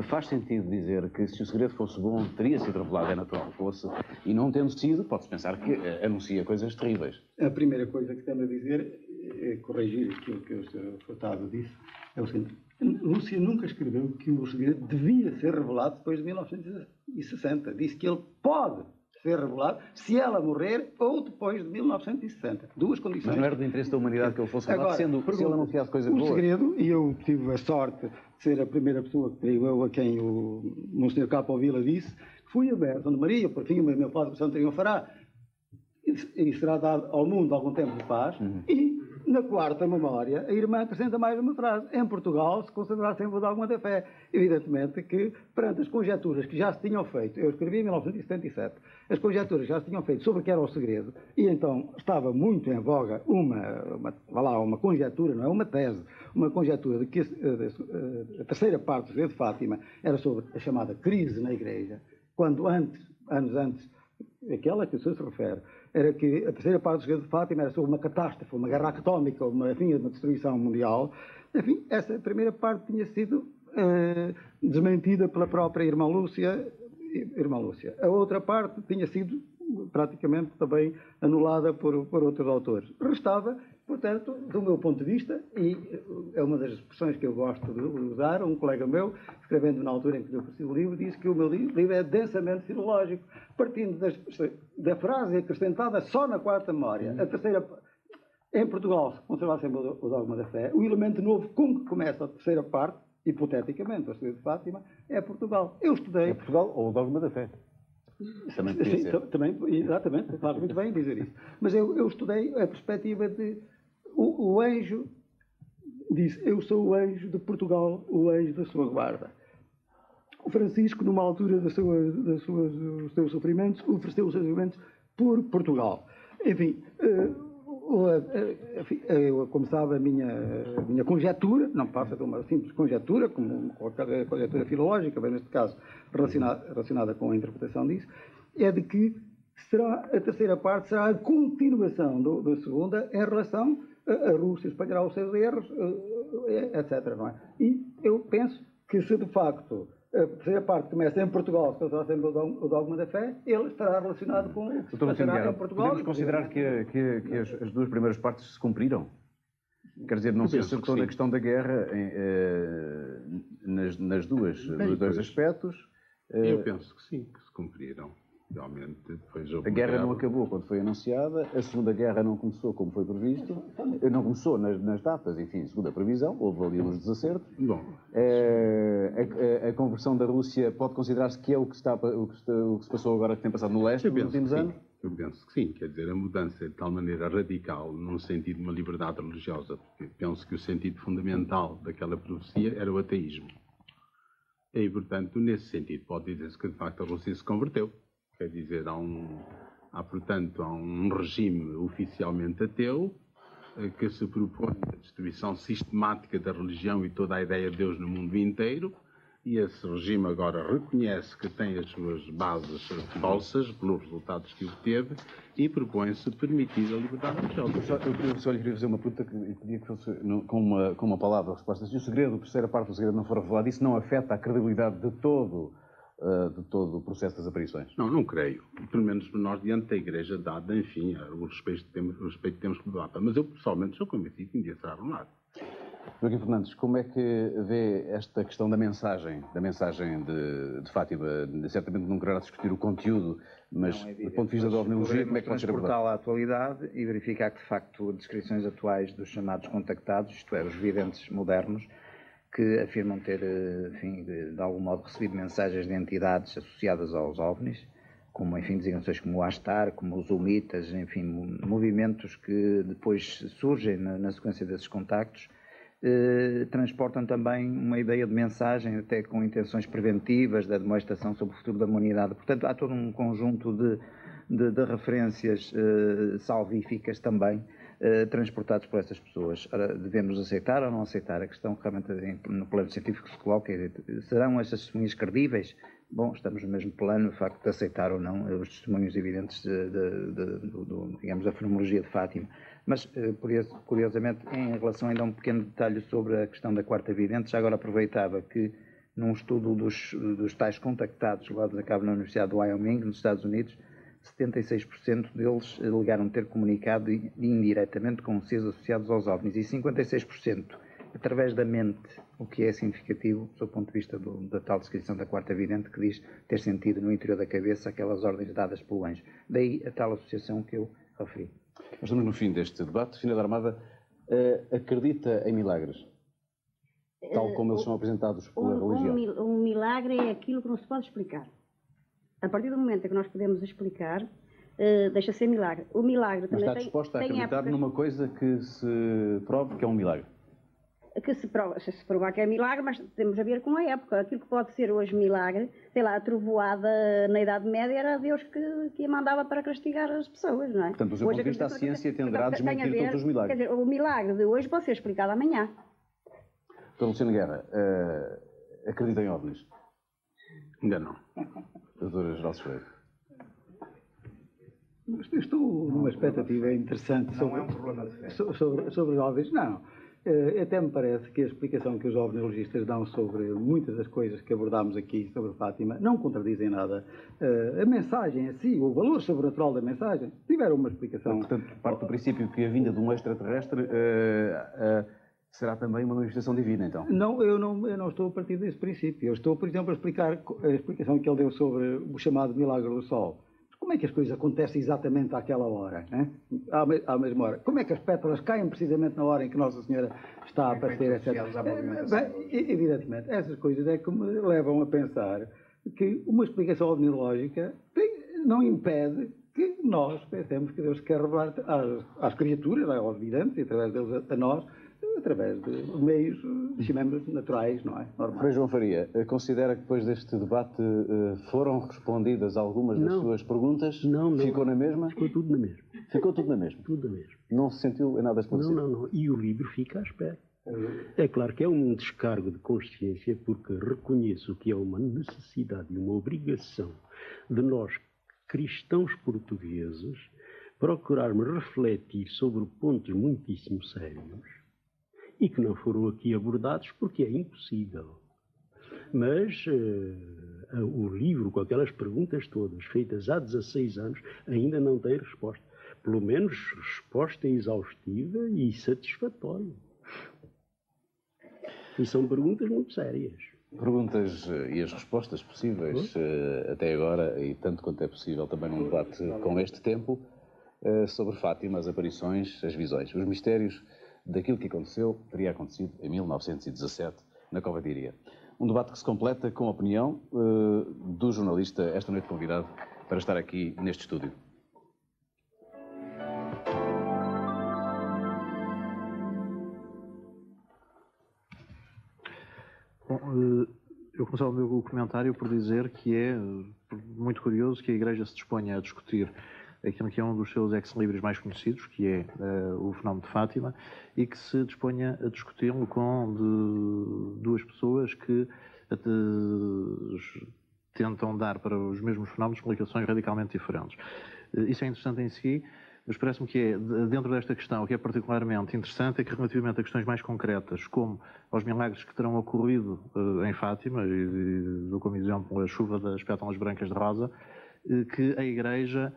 Faz sentido dizer que se o segredo fosse bom, teria sido revelado, é natural que fosse, e não tendo sido, pode-se pensar que anuncia coisas terríveis. A primeira coisa que temos a dizer é corrigir aquilo que o Sr. Furtado disse. É o seguinte: Lúcia nunca escreveu que o segredo devia ser revelado depois de 1960. Disse que ele pode ser revelado se ela morrer ou depois de 1960. 2 condições. Mas não era do interesse da humanidade que ele fosse revelado, sendo se ele anunciasse coisas boas? O segredo, e eu tive a sorte de ser a primeira pessoa, creio eu, a quem o Monsenhor Capo Vila disse, que fui aberto, onde Maria, por fim, o meu Padre Santo triunfará, e será dado ao mundo algum tempo de paz, e na 4ª memória, a irmã acrescenta mais uma frase: em Portugal se considerará sempre de alguma da fé. Evidentemente que, perante as conjecturas que já se tinham feito, eu escrevi em 1977, as conjecturas que já se tinham feito sobre o que era o segredo, e então estava muito em voga uma conjectura, não é uma tese, uma conjectura de que a terceira parte do segredo de Fátima era sobre a chamada crise na Igreja, quando anos antes, aquela que o senhor se refere, era que a terceira parte do segredo de Fátima era sobre uma catástrofe, uma guerra atómica, uma destruição mundial. Enfim, essa primeira parte tinha sido desmentida pela própria irmã Lúcia. A outra parte tinha sido praticamente também anulada por outros autores. Restava, portanto, do meu ponto de vista, e é uma das expressões que eu gosto de usar, um colega meu, escrevendo na altura em que lhe ofereci o livro, disse que o meu livro é densamente filológico, partindo da frase acrescentada só na quarta memória. A terceira, em Portugal, se conservar sempre o dogma da fé, o elemento novo com que começa a terceira parte, hipoteticamente, o estudo de Fátima, é Portugal. Eu estudei... É Portugal ou o dogma da fé? Também podia ser. Também, exatamente, faz muito bem dizer isso. Mas eu estudei a perspectiva de... O anjo disse, eu sou o anjo de Portugal, o anjo da sua guarda. O Francisco, numa altura dos seus sofrimentos, ofereceu os seus sofrimentos por Portugal. Enfim, como sabe, a minha conjetura, não passa de uma simples conjetura, como qualquer conjetura filológica, bem neste caso relacionada com a interpretação disso, é de que a terceira parte será a continuação da segunda em relação a Rússia espalhará os seus erros, etc. Não é? E eu penso que se de facto a terceira parte começa em Portugal, se está sempre o dogma da fé, ele estará relacionado com o que passará em Portugal. Podemos considerar que as duas primeiras partes se cumpriram? Quer dizer, não se acertou na questão da guerra nos dois aspectos? Eu penso que sim, que se cumpriram. Realmente, a guerra não acabou quando foi anunciada, a Segunda Guerra não começou como foi previsto, não começou nas datas, enfim, segundo a previsão, houve ali uns desacertos. Bom, a conversão da Rússia pode considerar-se que é o que se passou agora, que tem passado no leste nos últimos anos? Eu penso que sim, quer dizer, a mudança é de tal maneira radical, num sentido de uma liberdade religiosa, porque penso que o sentido fundamental daquela profecia era o ateísmo. E, portanto, nesse sentido, pode dizer-se que, de facto, a Rússia se converteu. Quer dizer, portanto, há um regime oficialmente ateu que se propõe a destruição sistemática da religião e toda a ideia de Deus no mundo inteiro, e esse regime agora reconhece que tem as suas bases falsas pelos resultados que obteve e propõe-se permitir a liberdade religiosa. Eu só lhe queria fazer uma pergunta que pedia que fosse com uma palavra a resposta. Se o segredo, a terceira parte do segredo não for revelado, isso não afeta a credibilidade de todo o processo das aparições? Não creio. Pelo menos nós, diante da Igreja, dada, enfim, o respeito que temos que dar. Mas eu, pessoalmente, sou convencido que um dia será revelado. Joaquim Fernandes, como é que vê esta questão da mensagem de Fátima? Certamente não quererá discutir o conteúdo, mas do ponto de vista da ovniologia, como é que pode ser abordado? Transportá-la à atualidade e verificar que, de facto, descrições atuais dos chamados contactados, isto é, os videntes modernos, que afirmam ter, enfim, de algum modo recebido mensagens de entidades associadas aos OVNIs, como, enfim, designações como o Astar, como os Humitas, enfim, movimentos que depois surgem na sequência desses contactos, transportam também uma ideia de mensagem, até com intenções preventivas, da demonstração sobre o futuro da humanidade. Portanto, há todo um conjunto de referências salvíficas também, transportados por essas pessoas. Ora, devemos aceitar ou não aceitar? A questão que realmente no plano científico se coloca é: serão estas testemunhas credíveis? Bom, estamos no mesmo plano, o facto de aceitar ou não os testemunhos evidentes digamos, da fenomenologia de Fátima. Mas, curiosamente, em relação ainda a um pequeno detalhe sobre a questão da quarta vidente, já agora aproveitava que, num estudo dos tais contactados levados a cabo na Universidade de Wyoming, nos Estados Unidos, 76% deles alegaram ter comunicado indiretamente com seres associados aos OVNIs e 56% através da mente, o que é significativo do ponto de vista da tal descrição da quarta vidente, que diz ter sentido no interior da cabeça aquelas ordens dadas pelo anjo. Daí a tal associação que eu referi. Nós estamos no fim deste debate. Fina da Armada acredita em milagres, tal como eles são apresentados pela religião? Um milagre é aquilo que não se pode explicar. A partir do momento em que nós podemos explicar, deixa de ser milagre. O milagre mas também está disposta a acreditar numa coisa que se prove que é um milagre? Que se provar que é milagre, mas temos a ver com a época. Aquilo que pode ser hoje milagre, sei lá, a trovoada na Idade Média era Deus que a mandava para castigar as pessoas, não é? Portanto, do seu ponto de vista, a ciência tenderá a desmentir todos os milagres. Quer dizer, o milagre de hoje pode ser explicado amanhã. Doutor Luciano Guerra, acredita em OVNIs? Ainda não. Doutora Geraldo Freire. Estou numa expectativa interessante sobre os OVNIs. Não. Até me parece que a explicação que os ovniologistas dão sobre muitas das coisas que abordámos aqui sobre Fátima não contradizem nada. A mensagem em si, o valor sobrenatural da mensagem, tiveram uma explicação. Portanto, parte do princípio que a vinda de um extraterrestre será também uma manifestação divina, então? Não, eu não estou a partir desse princípio. Eu estou, por exemplo, a explicar a explicação que ele deu sobre o chamado milagre do Sol. Como é que as coisas acontecem exatamente àquela hora, né? À mesma hora? Como é que as pétalas caem precisamente na hora em que Nossa Senhora está a aparecer, etc. Evidentemente, essas coisas é que me levam a pensar que uma explicação ovnilógica não impede que nós pensemos que Deus quer revelar às criaturas, aos videntes, e através deles a nós, através de meios, chamemos naturais, não é? Normais. Frei João Faria, considera que depois deste debate foram respondidas algumas das suas perguntas? Não. Ficou na mesma? Ficou tudo na mesma. Ficou tudo na mesma? Tudo na mesma. Não se sentiu em nada esclarecido? Não. E o livro fica à espera. É claro que é um descargo de consciência, porque reconheço que é uma necessidade e uma obrigação de nós, cristãos portugueses, procurarmos refletir sobre pontos muitíssimo sérios e que não foram aqui abordados porque é impossível. Mas o livro, com aquelas perguntas todas feitas há 16 anos, ainda não tem resposta. Pelo menos resposta exaustiva e satisfatória. E são perguntas muito sérias. Perguntas e as respostas possíveis até agora, e tanto quanto é possível também num debate com este tempo, sobre Fátima, as aparições, as visões, os mistérios daquilo que teria acontecido em 1917, na Cova de Iria. Um debate que se completa com a opinião do jornalista, esta noite convidado, para estar aqui neste estúdio. Bom, eu começava o meu comentário por dizer que é muito curioso que a Igreja se disponha a discutir aquilo que é um dos seus ex-libris mais conhecidos, que é o fenómeno de Fátima, e que se disponha a discuti-lo com duas pessoas que tentam dar para os mesmos fenómenos explicações radicalmente diferentes. Isso é interessante em si, mas parece-me que é, dentro desta questão, o que é particularmente interessante é que, relativamente a questões mais concretas, como aos milagres que terão ocorrido em Fátima, e dou como exemplo a chuva das pétalas brancas de rosa, que a Igreja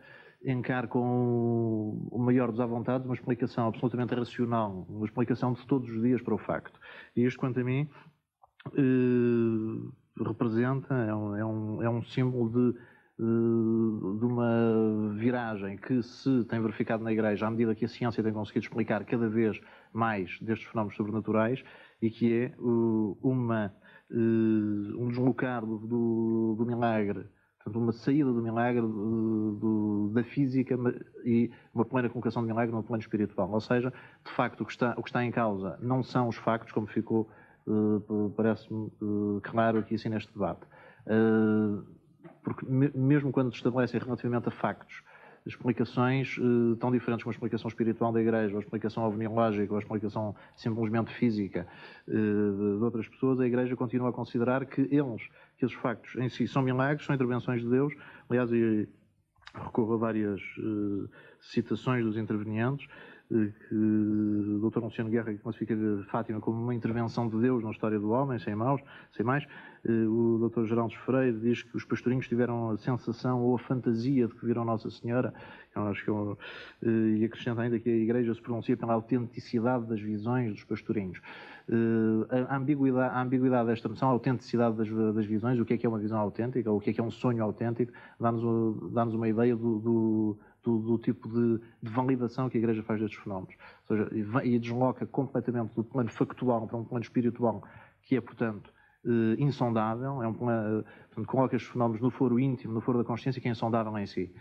encar com o maior dos à vontade uma explicação absolutamente racional, uma explicação de todos os dias para o facto. E isto, quanto a mim, representa, é um símbolo de uma viragem que se tem verificado na Igreja à medida que a ciência tem conseguido explicar cada vez mais destes fenómenos sobrenaturais, e que é um deslocar do milagre, portanto, uma saída do milagre da física e uma plena colocação do milagre no plano espiritual. Ou seja, de facto, o que está em causa não são os factos, como ficou, parece-me, claro aqui assim neste debate. Porque mesmo quando se estabelecem relativamente a factos explicações tão diferentes como a explicação espiritual da Igreja, ou a explicação ovniológica, ou a explicação simplesmente física de outras pessoas, a Igreja continua a considerar que esses factos em si são milagres, são intervenções de Deus. Aliás, recorro a várias citações dos intervenientes, que o Dr. Luciano Guerra classifica Fátima como uma intervenção de Deus na história do homem, sem mais. O Dr. Geraldo Freire diz que os pastorinhos tiveram a sensação ou a fantasia de que viram Nossa Senhora. Eu acho que e acrescenta ainda que a Igreja se pronuncia pela autenticidade das visões dos pastorinhos. A ambiguidade desta noção, a autenticidade das visões, o que é uma visão autêntica, ou o que é um sonho autêntico, dá-nos uma ideia do tipo de validação que a Igreja faz destes fenómenos. Ou seja, e desloca completamente do plano factual para um plano espiritual, que é, portanto, insondável, portanto, coloca estes fenómenos no foro íntimo, no foro da consciência, que é insondável em si.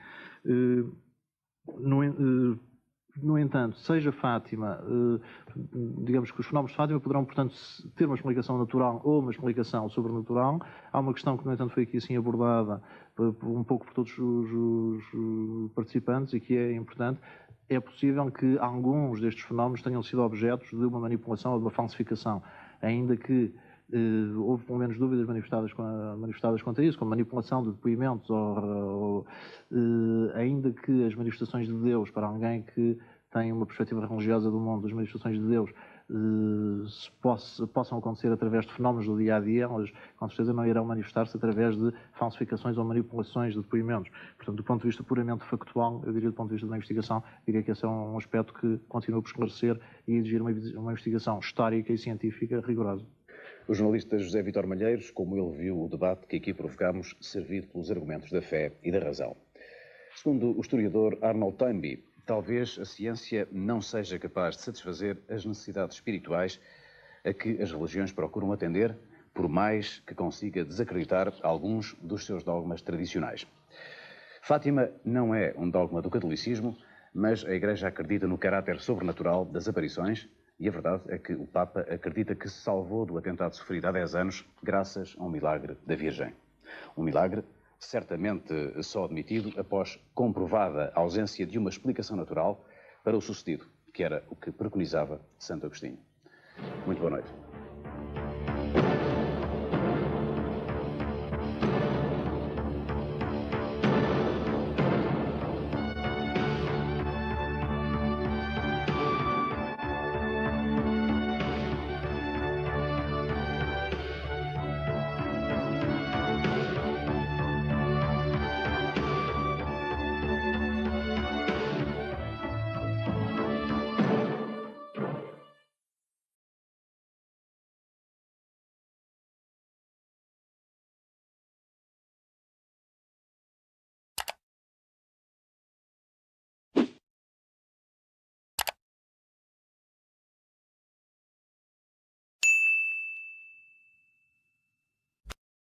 No entanto, seja Fátima, digamos que os fenómenos de Fátima poderão, portanto, ter uma explicação natural ou uma explicação sobrenatural. Há uma questão que, no entanto, foi aqui assim abordada um pouco por todos os participantes e que é importante. É possível que alguns destes fenómenos tenham sido objetos de uma manipulação ou de uma falsificação, ainda que houve pelo menos dúvidas manifestadas quanto a isso, como manipulação de depoimentos, ainda que as manifestações de Deus, para alguém que tem uma perspectiva religiosa do mundo, as manifestações de Deus possam acontecer através de fenómenos do dia-a-dia, elas com certeza não irão manifestar-se através de falsificações ou manipulações de depoimentos. Portanto, do ponto de vista puramente factual, eu diria do ponto de vista da investigação, diria que esse é um aspecto que continua por esclarecer e exigir uma investigação histórica e científica rigorosa. O jornalista José Vítor Malheiros, como ele viu o debate que aqui provocamos, servido pelos argumentos da fé e da razão. Segundo o historiador Arnold Toynbee, talvez a ciência não seja capaz de satisfazer as necessidades espirituais a que as religiões procuram atender, por mais que consiga desacreditar alguns dos seus dogmas tradicionais. Fátima não é um dogma do catolicismo, mas a Igreja acredita no caráter sobrenatural das aparições e a verdade é que o Papa acredita que se salvou do atentado sofrido há 10 anos graças a um milagre da Virgem. Um milagre certamente só admitido após comprovada a ausência de uma explicação natural para o sucedido, que era o que preconizava Santo Agostinho. Muito boa noite.